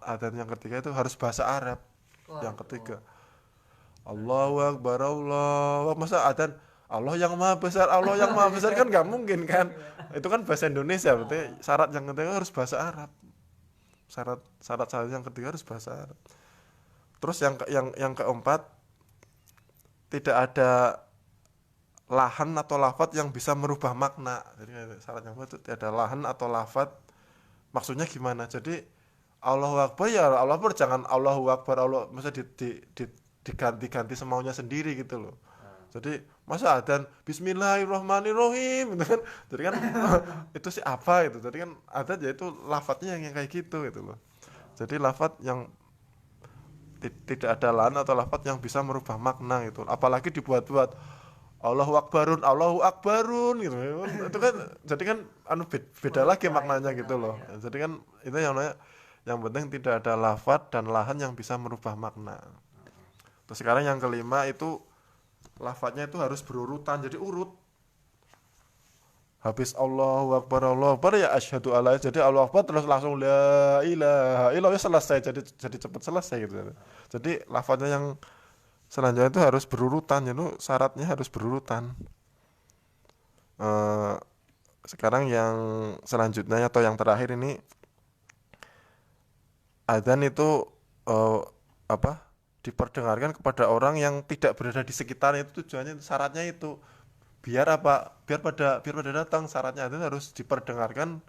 [SPEAKER 1] adzan yang ketiga itu harus bahasa Arab. Yang
[SPEAKER 2] Waduh.
[SPEAKER 1] ketiga, Allahu Akbar, Allah, masa adzan Allah yang maha besar, Allah yang maha besar kan nggak mungkin kan.
[SPEAKER 2] Iya.
[SPEAKER 1] Itu kan bahasa Indonesia, berarti syarat yang ketiga harus bahasa Arab. Syarat yang ketiga harus bahasa Arab. Terus yang keempat, tidak ada lahan atau lafadz yang bisa merubah makna. Jadi syarat yang kedua itu tidak ada lahan atau lafadz. Maksudnya gimana? Jadi Allahu Akbar ya Allah Akbar, jangan Allahu Akbar Allah, masa diganti-ganti semaunya sendiri gitu loh. Jadi masa adzan Bismillahirrahmanirrahim gitu kan. Jadi kan itu sih apa itu. Jadi kan adzan ya itu lafadznya yang kayak gitu loh. Jadi lafadz yang tidak ada lahan atau lafadz yang bisa merubah makna gitu. Apalagi dibuat-buat Allahu Akbarun gitu. Itu kan jadi kan beda lagi maknanya gitu loh. Jadi kan itu yang namanya, yang penting tidak ada lafadz dan lahan yang bisa merubah makna. Terus sekarang yang kelima itu lafadznya itu harus berurutan, jadi urut. Habis Allahu Akbar ya asyhadu alla, jadi Allahu Akbar terus langsung la ilaha illallah, selesai, jadi cepat selesai gitu. Jadi lafadznya yang selanjutnya itu harus berurutan, jadi syaratnya harus berurutan. Sekarang yang selanjutnya atau yang terakhir ini, adzan itu apa, diperdengarkan kepada orang yang tidak berada di sekitarnya. Itu tujuannya, syaratnya itu biar apa, biar pada datang. Syaratnya itu harus diperdengarkan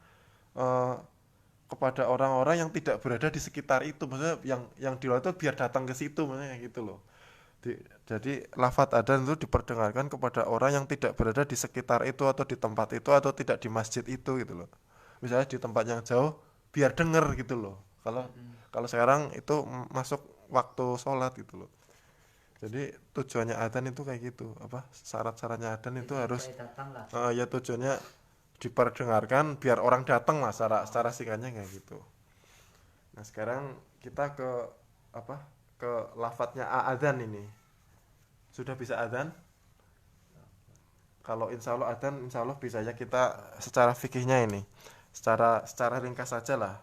[SPEAKER 1] kepada orang-orang yang tidak berada di sekitar itu, maksudnya yang di luar itu biar datang ke situ, maksudnya gitu loh. Jadi lafadz adzan itu diperdengarkan kepada orang yang tidak berada di sekitar itu atau di tempat itu atau tidak di masjid itu gitu loh. Misalnya di tempat yang jauh biar denger gitu loh. Kalau sekarang itu masuk waktu sholat gitu loh. Jadi tujuannya adzan itu kayak gitu, apa, syarat-syaratnya adzan itu
[SPEAKER 2] Jadi
[SPEAKER 1] harus
[SPEAKER 2] supaya datang lah.
[SPEAKER 1] ya tujuannya diperdengarkan biar orang datang lah, secara singkatnya kayak gitu. Nah sekarang kita ke apa, ke lafadznya adzan ini. Sudah bisa adzan? Kalau insya Allah adzan, insya Allah bisa ya. Kita secara fikihnya ini, secara ringkas saja lah.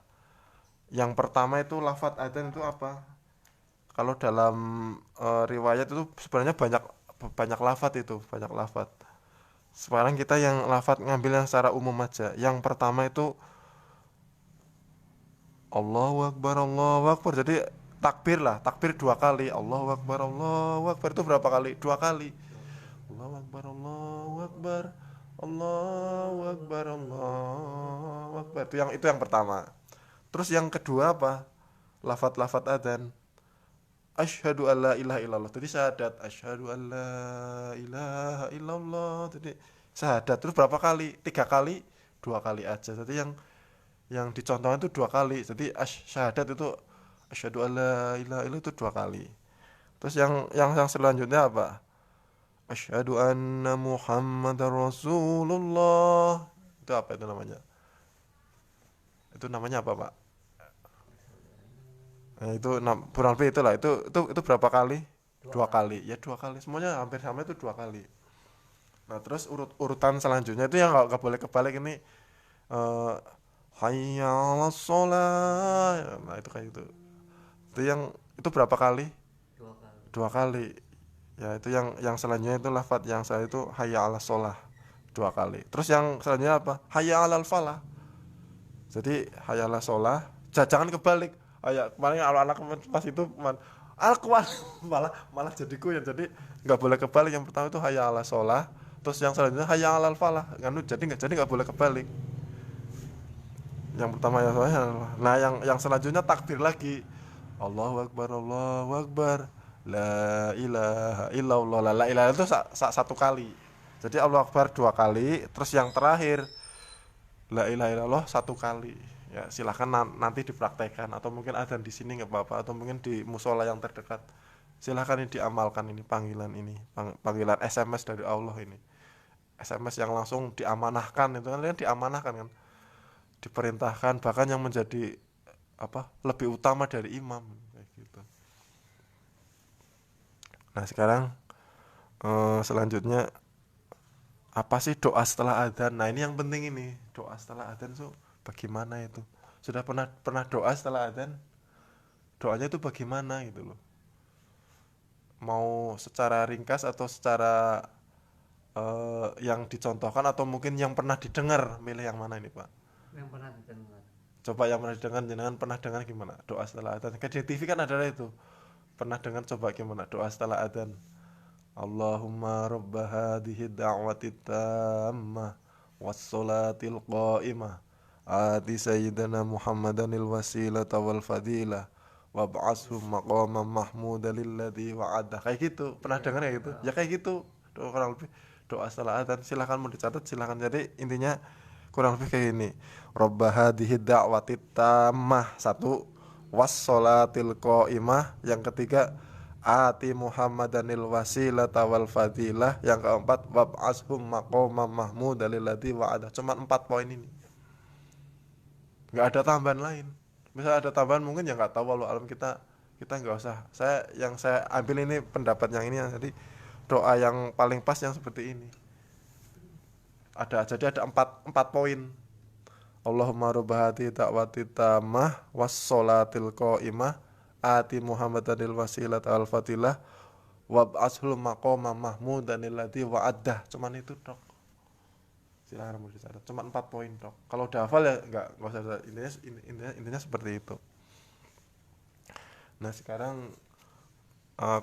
[SPEAKER 1] Yang pertama itu lafadz adzan itu apa? Kalau dalam riwayat itu sebenarnya banyak banyak lafadz itu, banyak lafadz. Sekarang kita yang lafadz ngambil yang secara umum aja. Yang pertama itu Allahu Akbar. Jadi takbir lah, takbir 2 kali. Allahu Akbar itu berapa kali? 2 kali. Allahu Akbar, Allahu Akbar, Allahu Akbar, Allahu Akbar. Itu yang pertama. Terus yang kedua apa? Lafadz adzan. Asyhadu alla ilaha illallah. Jadi syahadat, asyhadu alla ilaha illallah. Jadi syahadat. Terus berapa kali? 3 kali, 2 kali aja. Jadi yang dicontohkan itu 2 kali. Jadi syahadat itu asyhadu alla ilaha illallah itu 2 kali. Terus yang selanjutnya apa? Asyhadu anna Muhammadar Rasulullah. Itu apa itu namanya? Itu namanya apa, Pak? Nah, itu kurang lebih itulah. Itu berapa kali? 2 kali. Ya 2 kali. Semuanya hampir sama itu 2 kali. Nah, terus urutan selanjutnya itu yang nggak boleh kebalik ini. eh Hayya 'alas shalah. Nah, itu kayak gitu. Itu berapa kali?
[SPEAKER 2] 2 kali.
[SPEAKER 1] 2 kali. Ya, itu yang selanjutnya itu lafadz yang saya itu hayya 'alas shalah 2 kali. Terus yang selanjutnya apa? Hayya 'alal falah. Jadi hayya 'alas shalah, jangan kebalik. Kemarin anak pas itu Al-Quran malah jadiku ya. Jadi nggak boleh kebalik. Yang pertama itu hayya 'alas shalah, terus yang selanjutnya hayya 'alal falah. Jadi nggak boleh kebalik. Yang pertama ya soalnya. Nah, yang selanjutnya takbir lagi. Allahu Akbar, Allahu Akbar. La ilaha illallah. La ilaha itu 1 kali. Jadi Allahu Akbar 2 kali, terus yang terakhir la ilaha illallah 1 kali. Ya, silahkan nanti dipraktekkan atau mungkin adzan di sini nggak apa-apa atau mungkin di musola yang terdekat. Silahkan ini diamalkan ini panggilan SMS dari Allah ini. SMS yang langsung diamanahkan, itu kan diamanahkan kan, diperintahkan, bahkan yang menjadi lebih utama dari imam kayak gitu. Nah sekarang selanjutnya apa sih doa setelah adzan? Nah ini yang penting ini, doa setelah adzan tuh bagaimana itu? Sudah pernah doa setelah adzan? Doanya itu bagaimana gitu loh? Mau secara ringkas atau secara yang dicontohkan, atau mungkin yang pernah didengar, milih yang mana ini Pak?
[SPEAKER 2] Yang pernah didengar.
[SPEAKER 1] Coba yang pernah didengar, jenengan pernah dengar gimana doa setelah adzan? Kayak di TV kan ada itu. Pernah dengar, coba gimana doa setelah adzan? Allahumma rabba hadhihi da'wati tammah wassalatil qa'imah ati sayyidina Muhammadanil wasilata wal fadilah wab'ashum maqaman mahmudan lilladzi wa'ada. Kayak gitu. Pernah dengar ya gitu? Ya kayak gitu. Doa kurang lebih doa setelah adzan. Silakan mau dicatat silakan. Jadi intinya kurang lebih kayak gini. Rabba hadhihi da'wati tammah, satu, wassalatil qa'imah, yang ketiga ati Muhammadanil wasilata wal fadilah, yang keempat wab'ashum maqaman mahmudan lilladzi wa'ada. Cuma 4 poin ini. Nggak ada tambahan lain. Misal ada tambahan mungkin ya nggak tahu, walau alam, kita nggak usah. Saya ambil ini pendapat yang ini, jadi doa yang paling pas yang seperti ini. Jadi ada empat poin. Allahumma rabbahati ta'wati tamah wassolatil qa'imah ati Muhammadanil wasilata wal fadilah wab'ashul maqama mahmudanil ladzi wa'addah. Cuman itu dok. Silahkan mau dicatat. Cuma 4 poin dok. Kalau udah hafal ya nggak usah. Intinya seperti itu. Nah sekarang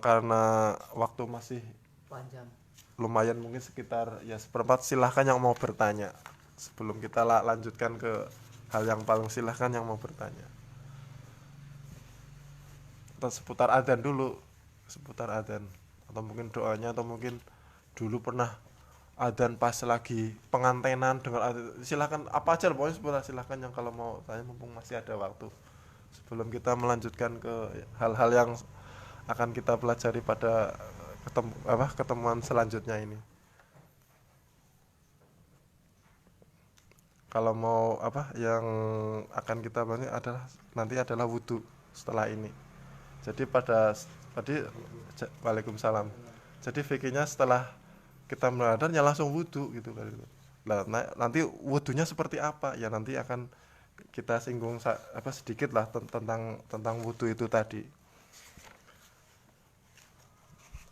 [SPEAKER 1] karena waktu masih
[SPEAKER 2] Panjang.
[SPEAKER 1] lumayan, mungkin sekitar ya seperempat, silahkan yang mau bertanya sebelum kita lanjutkan ke hal yang paling. Silahkan yang mau bertanya atau seputar adzan dulu, seputar adzan, atau mungkin doanya, atau mungkin dulu pernah adzan pas lagi pengantenan dengan adzan. Silahkan apa aja pokoknya seputar, silahkan yang kalau mau tanya mumpung masih ada waktu sebelum kita melanjutkan ke hal-hal yang akan kita pelajari pada ketemuan selanjutnya ini. Kalau mau yang akan kita bahas nanti adalah wudhu setelah ini. Jadi tadi Waalaikumsalam. Jadi fikirnya setelah kita mengadarnya langsung wudhu gitu kan. Nah, nanti wudhunya seperti apa ya, nanti akan kita singgung sedikit lah tentang wudhu itu tadi.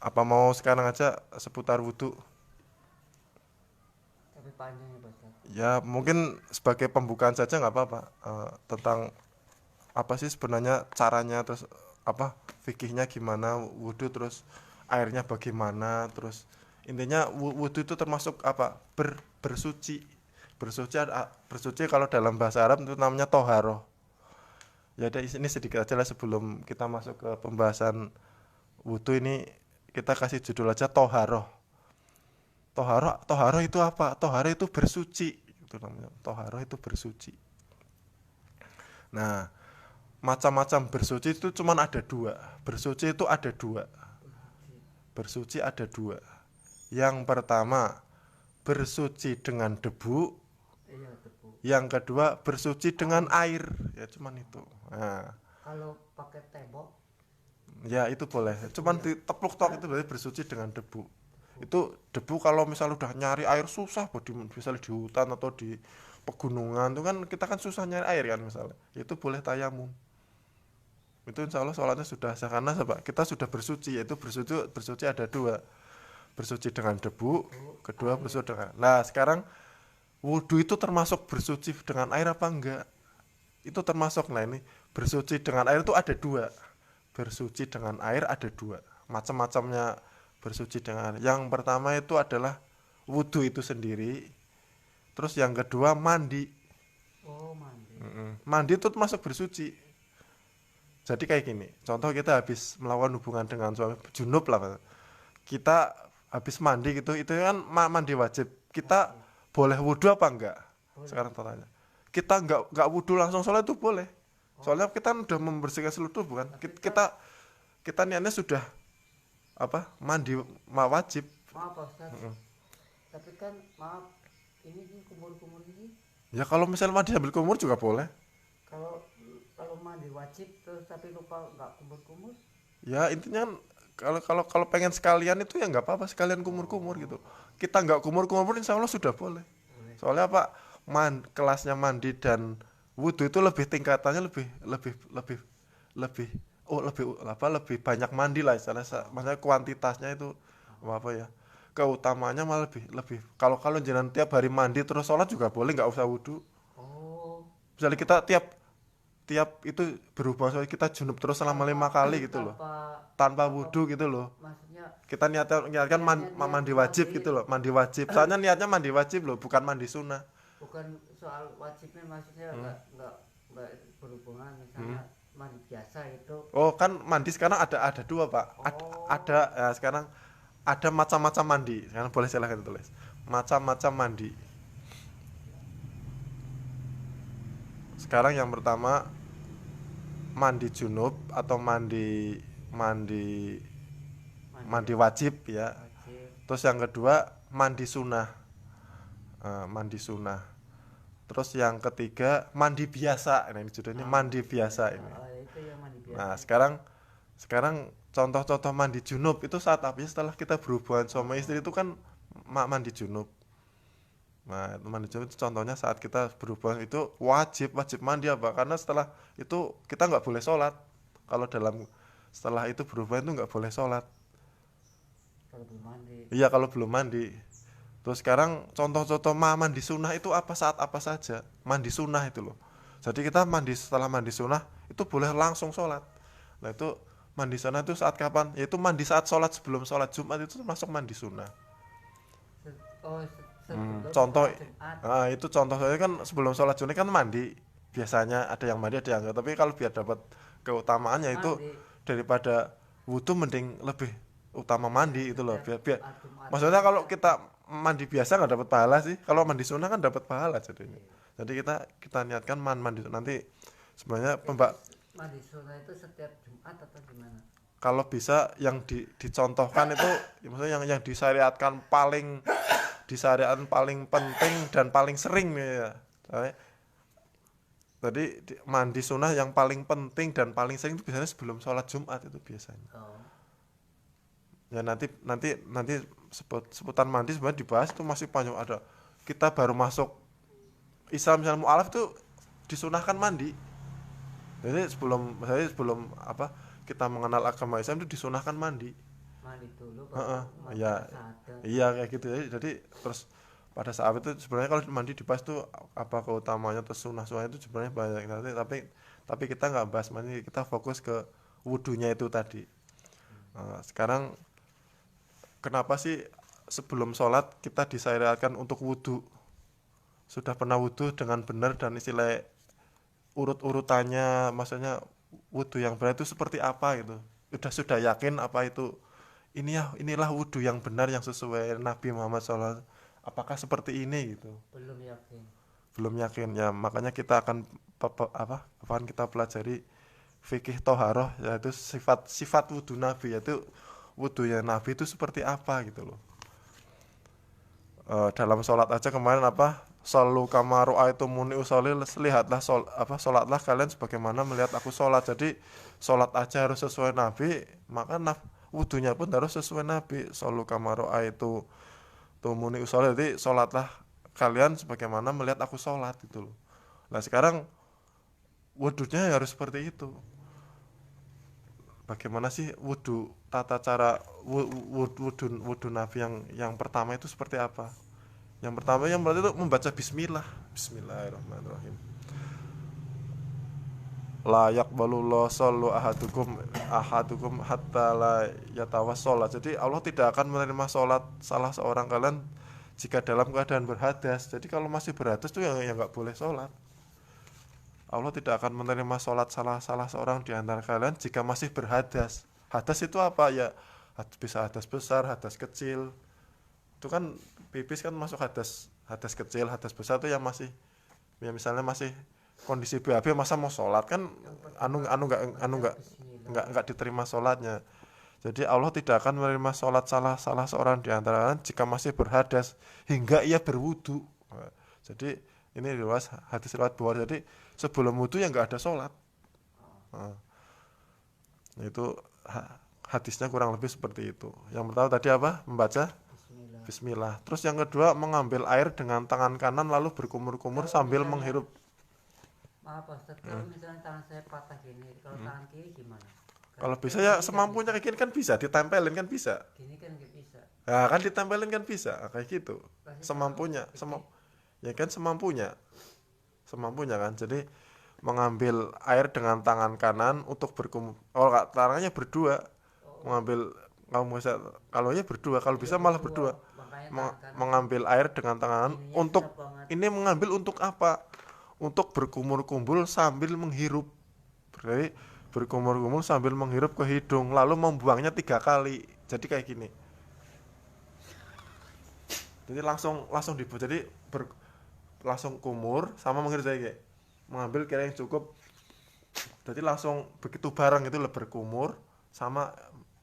[SPEAKER 1] Apa mau sekarang aja seputar wudhu?
[SPEAKER 2] Tapi panjang ya Pak Ustaz.
[SPEAKER 1] Ya mungkin sebagai pembukaan saja nggak apa-apa, tentang apa sih sebenarnya caranya, terus fikihnya gimana wudhu, terus airnya bagaimana, terus intinya wudhu itu termasuk bersuci. Bersuci kalau dalam bahasa Arab itu namanya toharoh. Ya ada ini sedikit aja lah sebelum kita masuk ke pembahasan wudhu ini, kita kasih judul aja toharoh. Toharoh itu apa? Toharoh itu bersuci, itu namanya. Toharoh itu bersuci. Nah, macam-macam bersuci itu cuma ada 2. Bersuci itu ada 2. Bersuci ada 2. Yang pertama bersuci dengan debu.
[SPEAKER 2] Iya, debu.
[SPEAKER 1] Yang kedua bersuci dengan air. Ya cuman itu. Nah,
[SPEAKER 2] Kalau pakai tembok
[SPEAKER 1] ya itu boleh. Cuman ditepluk tok itu berarti bersuci dengan debu. Itu debu kalau misalnya udah nyari air susah, misalnya di hutan atau di pegunungan itu kan kita kan susah nyari air kan misalnya. Itu boleh tayamum. Itu insya Allah sholatnya sudah sah karena kita sudah bersuci. Yaitu bersuci ada 2. Bersuci dengan debu, kedua bersuci dengan. Nah sekarang wudhu itu termasuk bersuci dengan air apa enggak? Itu termasuk. Nah ini bersuci dengan air itu ada 2. Bersuci dengan air ada 2. Macam-macamnya bersuci dengan air. Yang pertama itu adalah wudhu itu sendiri. Terus yang kedua mandi.
[SPEAKER 2] Oh, mandi.
[SPEAKER 1] Mandi itu termasuk bersuci. Jadi kayak gini, contoh kita habis melakukan hubungan dengan suami, junub lah, kita habis mandi gitu, itu kan mandi wajib. Kita boleh wudhu apa enggak?
[SPEAKER 2] Boleh.
[SPEAKER 1] Sekarang tanya. Kita enggak wudhu langsung sholat itu boleh. Soalnya kita udah membersihkan seluruh tubuh kan. Kita niatnya sudah mandi wajib.
[SPEAKER 2] Maaf Pak Ustaz. Tapi kan maaf, ini sih kumur-kumur ini,
[SPEAKER 1] Ya kalau misalnya mandi sambil kumur juga boleh.
[SPEAKER 2] kalau kalau mandi wajib terus tapi lupa nggak kumur-kumur.
[SPEAKER 1] Ya intinya kan kalau kalau kalau pengen sekalian itu ya nggak apa-apa sekalian kumur-kumur gitu. Kita nggak kumur-kumur insya Allah sudah boleh.
[SPEAKER 2] Boleh.
[SPEAKER 1] Soalnya apa? Kelasnya mandi dan wudhu itu lebih tingkatannya lebih lebih lebih lebih lebih apa lebih banyak mandi lah istilahnya. Maksudnya kuantitasnya itu apa ya? Keutamaannya malah lebih lebih. Kalau kalau jangan tiap hari mandi terus sholat juga boleh nggak usah wudhu.
[SPEAKER 2] Oh,
[SPEAKER 1] Misalnya kita tiap tiap itu berhubungan soal kita junub terus selama 5 kali gitu loh tanpa
[SPEAKER 2] tanpa
[SPEAKER 1] wudhu gitu loh
[SPEAKER 2] maksudnya
[SPEAKER 1] kita niatkan
[SPEAKER 2] niat
[SPEAKER 1] mandi wajib
[SPEAKER 2] mandi,
[SPEAKER 1] gitu loh mandi wajib soalnya niatnya mandi wajib loh bukan mandi sunnah.
[SPEAKER 2] bukan soal wajibnya, maksudnya nggak berhubungan misalnya mandi biasa itu.
[SPEAKER 1] Oh kan mandi sekarang ada dua pak
[SPEAKER 2] Oh,
[SPEAKER 1] ada ya, sekarang ada macam-macam mandi sekarang boleh silahkan tulis macam-macam mandi. Sekarang yang pertama mandi junub atau mandi mandi mandi
[SPEAKER 2] mandi
[SPEAKER 1] wajib ya.
[SPEAKER 2] wajib.
[SPEAKER 1] Terus yang kedua mandi sunnah. Mandi sunnah. Terus yang ketiga mandi biasa. Nah, ini judulnya mandi biasa ini.
[SPEAKER 2] Itu yang mandi
[SPEAKER 1] Nah,
[SPEAKER 2] biasa.
[SPEAKER 1] sekarang contoh-contoh mandi junub itu saat apa ya? Setelah kita berhubungan suami istri itu kan mandi junub. Nah, itu mandi junub itu contohnya saat kita berhubungan itu wajib mandi apa? Karena setelah itu kita nggak boleh sholat. Kalau setelah itu berhubungan itu nggak boleh sholat.
[SPEAKER 2] Kalau belum mandi.
[SPEAKER 1] Iya kalau belum mandi. Terus sekarang contoh-contoh mandi sunnah itu apa saat apa saja. Mandi sunnah itu loh. Jadi kita setelah mandi sunnah itu boleh langsung sholat. Nah itu mandi sunnah itu saat kapan? Yaitu mandi saat sholat sebelum sholat Jumat itu masuk mandi sunnah.
[SPEAKER 2] Sebelum
[SPEAKER 1] Contoh,
[SPEAKER 2] sholat Jumat.
[SPEAKER 1] itu contoh saya kan sebelum sholat Jumat kan mandi. Biasanya ada yang mandi ada yang enggak. Tapi kalau biar dapat keutamaannya itu
[SPEAKER 2] Mandi
[SPEAKER 1] daripada wudhu mending lebih utama mandi itu loh. Biar
[SPEAKER 2] Jumat.
[SPEAKER 1] maksudnya kalau kita mandi biasa nggak dapat pahala sih kalau mandi sunnah kan dapat pahala jadinya. Jadi kita niatkan mandi nanti sebenarnya
[SPEAKER 2] Mandi sunnah itu setiap Jumat atau gimana?
[SPEAKER 1] kalau bisa yang dicontohkan itu ya maksudnya yang disyariatkan paling penting dan paling sering ya. Jadi mandi sunnah yang paling penting dan paling sering itu biasanya sebelum sholat Jumat itu biasanya.
[SPEAKER 2] Oh,
[SPEAKER 1] Ya nanti seputar mandi sebenarnya dibahas itu masih panjang ada. Kita baru masuk Islam misalnya mualaf itu disunahkan mandi. Jadi sebelum apa kita mengenal agama Islam itu disunahkan mandi.
[SPEAKER 2] mandi dulu
[SPEAKER 1] Heeh,
[SPEAKER 2] baru mandi
[SPEAKER 1] iya.
[SPEAKER 2] sadar.
[SPEAKER 1] Iya kayak gitu ya. Jadi terus pada saat itu sebenarnya kalau mandi dibahas tuh apa keutamanya terus sunah-sunah itu sebenarnya banyak tapi kita nggak bahas mandi, kita fokus ke wudunya itu tadi. Sekarang kenapa sih sebelum sholat kita disyariatkan untuk wudhu? Sudah pernah wudhu dengan benar dan istilah urut-urutannya, maksudnya wudhu yang benar itu seperti apa gitu? Sudah yakin apa itu? Inilah wudhu yang benar yang sesuai Nabi Muhammad SAW. Apakah seperti ini gitu?
[SPEAKER 2] Belum yakin.
[SPEAKER 1] Belum yakin ya, makanya kita akan kita pelajari fikih toharoh yaitu sifat wudhu Nabi yaitu wudhunya Nabi itu seperti apa gitu loh. Dalam sholat aja kemarin apa solu kamaru itu muni usolil lihatlah sholatlah kalian sebagaimana melihat aku sholat. Jadi sholat aja harus sesuai Nabi, maka wudhunya pun harus sesuai Nabi. Solu kamaru itu muni usolil, jadi sholatlah kalian sebagaimana melihat aku sholat gitu loh. Nah sekarang wudhunya harus seperti itu. Bagaimana sih wudhu, tata cara wudhu Nabi yang pertama itu seperti apa? Yang pertama yang berarti itu membaca Bismillahirrahmanirrahim. La yaqbalullahu sallu ahadukum hatta la yatawassalah. Jadi Allah tidak akan menerima sholat salah seorang kalian jika dalam keadaan berhadas. Jadi kalau masih berhadas tuh yang nggak boleh sholat. Allah tidak akan menerima sholat salah seorang di antara kalian jika masih berhadas. Hadas itu apa ya? Bisa hadas besar, hadas kecil. Itu kan pipis kan masuk hadas kecil, hadas besar itu yang masih ya misalnya masih kondisi BAB masa mau sholat kan nggak diterima sholatnya. Jadi Allah tidak akan menerima sholat salah seorang di antara kalian jika masih berhadas hingga ia berwudu. Jadi ini riwayat hadis riwayat Bukhari. Jadi sebelum wudu ya nggak ada sholat. Nah, itu hadisnya kurang lebih seperti itu. Yang pertama tadi apa? Membaca
[SPEAKER 2] Bismillah.
[SPEAKER 1] Bismillah. Terus yang kedua mengambil air dengan tangan kanan lalu berkumur-kumur sambil menghirup.
[SPEAKER 2] Maaf Pak Ustadz, kalau misalnya tangan saya patah gini, kalau tangan kiri gimana?
[SPEAKER 1] Kalau bisa ya semampunya kayak gini kan bisa, ditempelin kan bisa.
[SPEAKER 2] Gini kan nggak bisa.
[SPEAKER 1] Nah, kan ditempelin kan bisa, kayak gitu. Semampunya, ya kan semampunya. Semampunya kan. Jadi mengambil air dengan tangan kanan untuk berkumur. Oh, tangannya berdua. Mengambil kamu bisa kalau ya berdua, kalau bisa malah berdua. Mengambil air dengan tangan untuk ini mengambil untuk apa? Untuk berkumur-kumur sambil menghirup. Berarti berkumur-kumur sambil menghirup ke hidung lalu membuangnya 3 kali. Jadi kayak gini. Jadi langsung dibuat. Jadi langsung kumur sama menghirup kayak mengambil kira yang cukup. Jadi langsung begitu bareng itu berkumur sama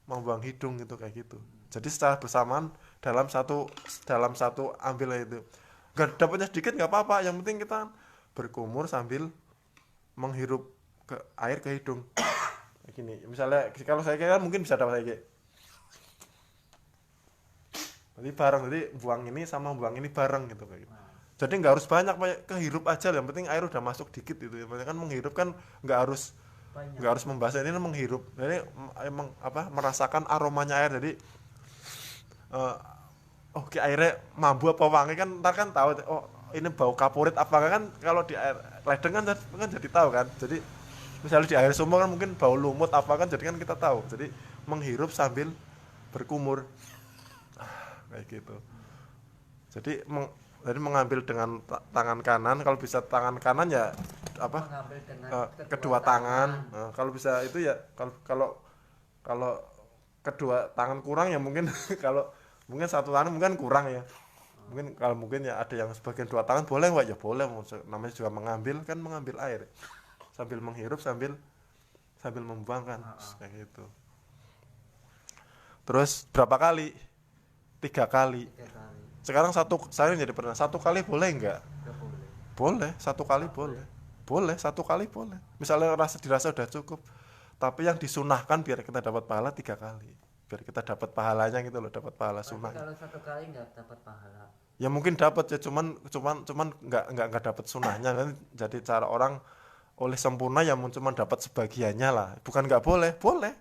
[SPEAKER 1] membuang hidung gitu kayak gitu. Jadi secara bersamaan dalam satu ambil itu. Gak dapatnya sedikit nggak apa-apa. Yang penting kita berkumur sambil menghirup ke air ke hidung. Kayak gini. Misalnya kalau saya kira mungkin bisa dapat kayak. Jadi bareng, jadi buang ini sama buang ini bareng gitu kayak gitu. Jadi nggak harus banyak kehirup aja, yang penting air udah masuk dikit gitu. Yang kan menghirup kan nggak harus membahas ini menghirup. Jadi emang merasakan aromanya air. Jadi airnya mambu apa wangi kan ntar kan tahu. Oh ini bau kapurit apa kan kalau di air ledeng kan jadi tahu kan. Jadi misalnya di air sumur kan mungkin bau lumut apa kan jadi kan kita tahu. Jadi menghirup sambil berkumur kayak gitu. Jadi mengambil dengan tangan kanan, kalau bisa tangan kanan ya kedua tangan. Kalau bisa itu ya kalau kedua tangan kurang ya mungkin kalau mungkin satu tangan mungkin kurang ya. Mungkin kalau mungkin ya ada yang sebagian 2 tangan boleh Pak ya boleh, namanya juga mengambil air sambil menghirup sambil membuang kan kayak gitu. Terus berapa kali? 3 kali. Sekarang saya jadi pernah 1 kali boleh enggak? Boleh 1 kali boleh. Boleh 1 kali boleh. Misalnya dirasa udah cukup. Tapi yang disunahkan biar kita dapat pahala 3 kali. Biar kita dapat pahalanya gitu loh, dapat pahala sunnah.
[SPEAKER 2] Kalau 1 kali enggak dapat pahala.
[SPEAKER 1] Ya mungkin dapat ya cuman enggak dapat sunnahnya kan. Jadi cara orang oleh sempurna ya cuma dapat sebagiannya lah. Bukan enggak boleh, boleh.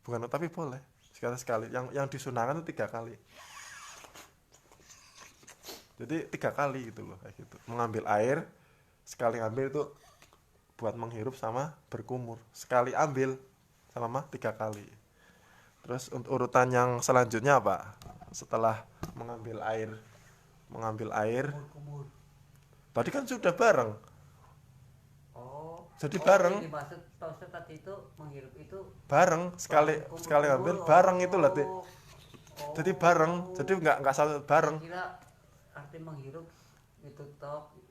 [SPEAKER 1] Bukan tapi boleh. Sekali yang disunahkan itu 3 kali. Jadi 3 kali gitu loh kayak gitu. Mengambil air sekali ambil itu buat menghirup sama berkumur. Sekali ambil selama 3 kali. Terus untuk urutan yang selanjutnya apa? Setelah mengambil air. Tadi kan sudah bareng. Jadi bareng.
[SPEAKER 2] Dimaksud Ustaz tadi itu menghirup itu
[SPEAKER 1] bareng sekali ambil bareng itu lah. Jadi bareng. Jadi enggak satu bareng.
[SPEAKER 2] Kira arti menghirup itu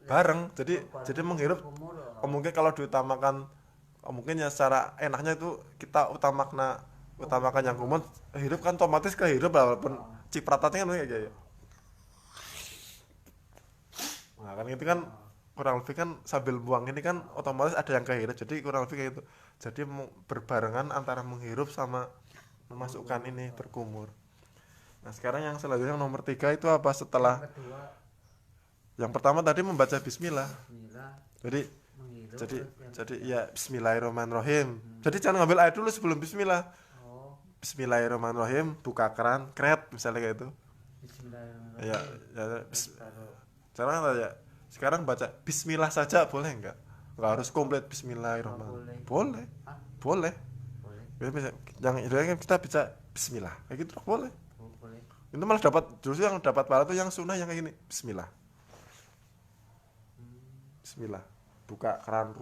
[SPEAKER 1] bareng. Jadi menghirup mungkin kalau diutamakan mungkin ya secara enaknya itu kita utamakan yang kumur, hirup kan otomatis kehirup walaupun cipratannya kan kayak gitu. Nah kan itu kan kurang lebih kan sambil buang ini kan otomatis ada yang kehirup, jadi kurang lebih kayak gitu. Jadi berbarengan antara menghirup sama memasukkan ini berkumur. Nah sekarang yang selanjutnya nomor 3 itu apa setelah yang pertama tadi membaca Bismillah. Jadi ya Bismillahirrahmanirrahim. Jadi jangan ngambil air dulu sebelum Bismillah. Bismillahirrahmanirrahim, buka keran, kret misalnya kayak itu. Bismillahirrahmanirrahim. Sekarang baca Bismillah saja boleh enggak? Enggak harus komplit Bismillahirrahmanirrahim. Boleh. Yang kita baca Bismillah kayak gitu boleh. Itu malah justru yang dapat pahala itu yang sunnah yang kayak gini. Bismillah. Buka keran.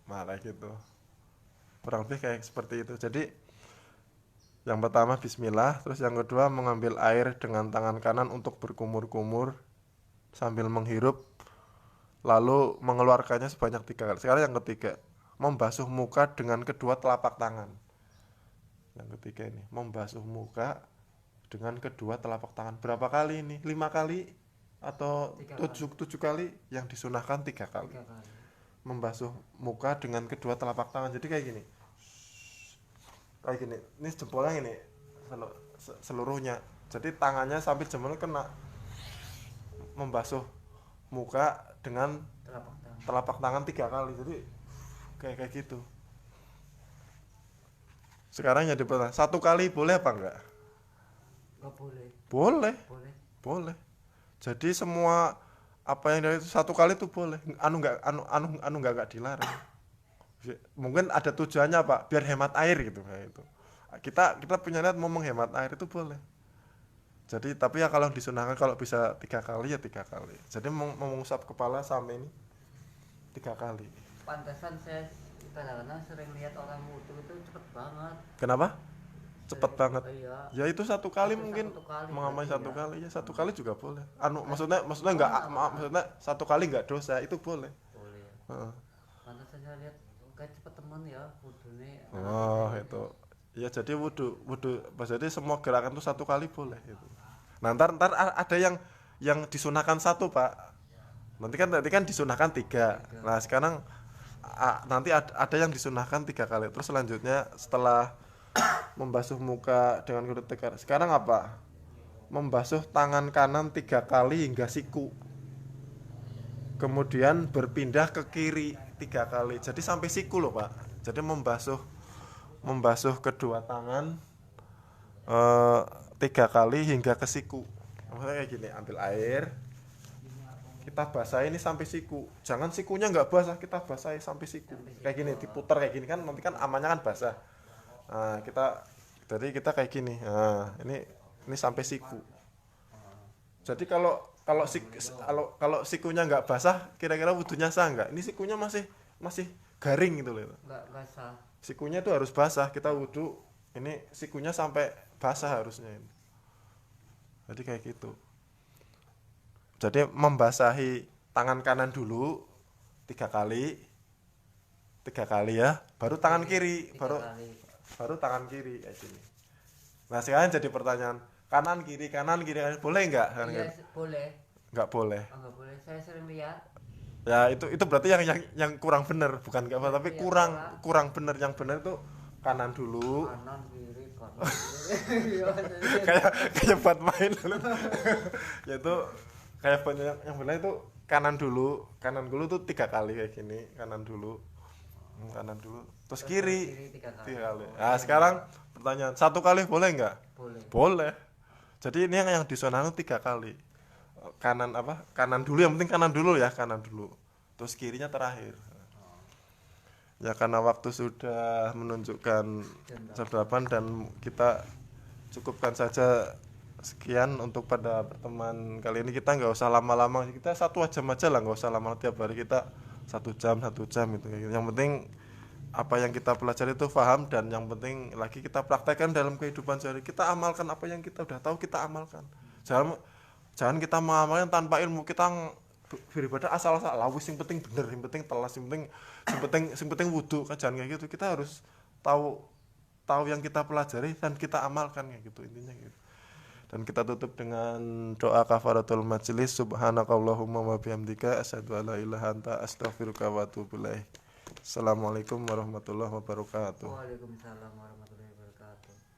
[SPEAKER 1] Nah kayak gitu. Kurang lebih kayak seperti itu. Jadi yang pertama Bismillah, terus yang kedua mengambil air dengan tangan kanan untuk berkumur-kumur sambil menghirup, lalu mengeluarkannya sebanyak 3 kali. Sekarang yang ketiga membasuh muka dengan kedua telapak tangan. Yang ketiga ini, membasuh muka dengan kedua telapak tangan. Berapa kali ini? 5 kali atau 7 kali? Yang disunahkan 3 kali.
[SPEAKER 2] 3 kali.
[SPEAKER 1] Membasuh muka dengan kedua telapak tangan. Jadi kayak gini. Kayak gini. Ini jempolnya ini seluruhnya. Jadi tangannya sampai jempolnya kena. Membasuh muka dengan telapak tangan 3 kali. Jadi kayak gitu. Sekarang jadi pertanyaan, 1 kali boleh apa enggak?
[SPEAKER 2] Enggak boleh.
[SPEAKER 1] Boleh.
[SPEAKER 2] Boleh.
[SPEAKER 1] Boleh. Jadi semua apa yang dari itu 1 kali itu boleh. Anu enggak dilarang. Mungkin ada tujuannya Pak, biar hemat air gitu kayak itu. Kita punya niat mau menghemat air itu boleh. Jadi tapi ya kalau disunahkan kalau bisa 3 kali ya 3 kali. Jadi mengusap kepala sampai ini 3 kali.
[SPEAKER 2] Pantesan saya kadang-kadang sering lihat orang wudu itu cepet banget.
[SPEAKER 1] Kenapa? Cepet banget.
[SPEAKER 2] Iya.
[SPEAKER 1] Ya itu 1 kali
[SPEAKER 2] Itu
[SPEAKER 1] mungkin
[SPEAKER 2] 1 kali
[SPEAKER 1] mengamalkan 1
[SPEAKER 2] ya.
[SPEAKER 1] kali ya 1 kali juga boleh. Maksudnya enggak maksudnya 1 kali enggak dosa itu boleh.
[SPEAKER 2] Boleh. Ya.
[SPEAKER 1] Heeh.
[SPEAKER 2] Pantesan saya lihat kayak cepet temen ya wudune.
[SPEAKER 1] Oh, itu. Ya jadi wudu jadi semua gerakan itu 1 kali boleh itu. Nah, ntar ada yang disunahkan 1, Pak. Nanti kan disunahkan 3. Nah, sekarang nanti ada yang disunahkan 3 kali. Terus selanjutnya setelah membasuh muka dengan kedua tangan. Sekarang apa? Membasuh tangan kanan 3 kali hingga siku. Kemudian berpindah ke kiri 3 kali. Jadi sampai siku loh, Pak. Jadi membasuh kedua tangan 3 kali hingga ke siku. Maksudnya kayak gini, ambil air, kita basahi ini sampai siku. Jangan sikunya nggak basah, kita basahi sampai siku. Kayak gini, diputar kayak gini kan, nanti kan amannya kan basah. Nah, kita kayak gini. Nah, ini sampai siku. Jadi kalau sikunya nggak basah, kira-kira wudunya sah nggak? Ini sikunya masih garing gitu loh.
[SPEAKER 2] Nggak sah.
[SPEAKER 1] Sikunya itu harus basah, kita wudu ini sikunya sampai basah harusnya ini. Jadi kayak gitu. Jadi membasahi tangan kanan dulu 3 kali ya, baru tangan kiri, baru tangan kiri kayak gini. Nah sekarang jadi pertanyaan, kanan kiri boleh nggak?
[SPEAKER 2] Iya boleh.
[SPEAKER 1] Nggak boleh.
[SPEAKER 2] Oh, nggak boleh. Saya sering lihat.
[SPEAKER 1] Ya itu berarti yang kurang bener, bukan nggak apa, tapi kurang bener. Yang bener itu kanan dulu.
[SPEAKER 2] Kanan kiri kanan kiri.
[SPEAKER 1] kayak buat main dulu. Yaitu kayak buat yang bener itu kanan dulu tuh 3 kali kayak gini, kanan dulu terus kiri 3 kali. Nah sekarang pertanyaan, 1 kali boleh nggak? Boleh. Jadi ini yang disunahkan 3 kali. Kanan dulu, yang penting kanan dulu, terus kirinya terakhir. Ya karena waktu sudah menunjukkan jam 8 dan kita cukupkan saja sekian untuk pada pertemuan kali ini. Kita nggak usah lama-lama, kita 1 jam aja lah, nggak usah lama tiap hari, kita 1 jam gitu. Yang penting apa yang kita pelajari itu paham, dan yang penting lagi kita praktekkan dalam kehidupan sehari. Kita amalkan apa yang kita udah tahu, kita amalkan. Jangan kita mengamalkan tanpa ilmu. Kita beribadah asal-asal, wis yang penting bener, yang penting telas, yang penting wudu, jangan kayak gitu. Kita harus tahu yang kita pelajari dan kita amalkan kayak gitu, intinya gitu. Dan kita tutup dengan doa kafaratul majelis. Subhanakallahumma wa bihamdika asyhadu an la ilaha anta astaghfiruka wa atubu ilaik. Assalamualaikum warahmatullahi wabarakatuh.
[SPEAKER 2] Waalaikumsalam warahmatullahi wabarakatuh.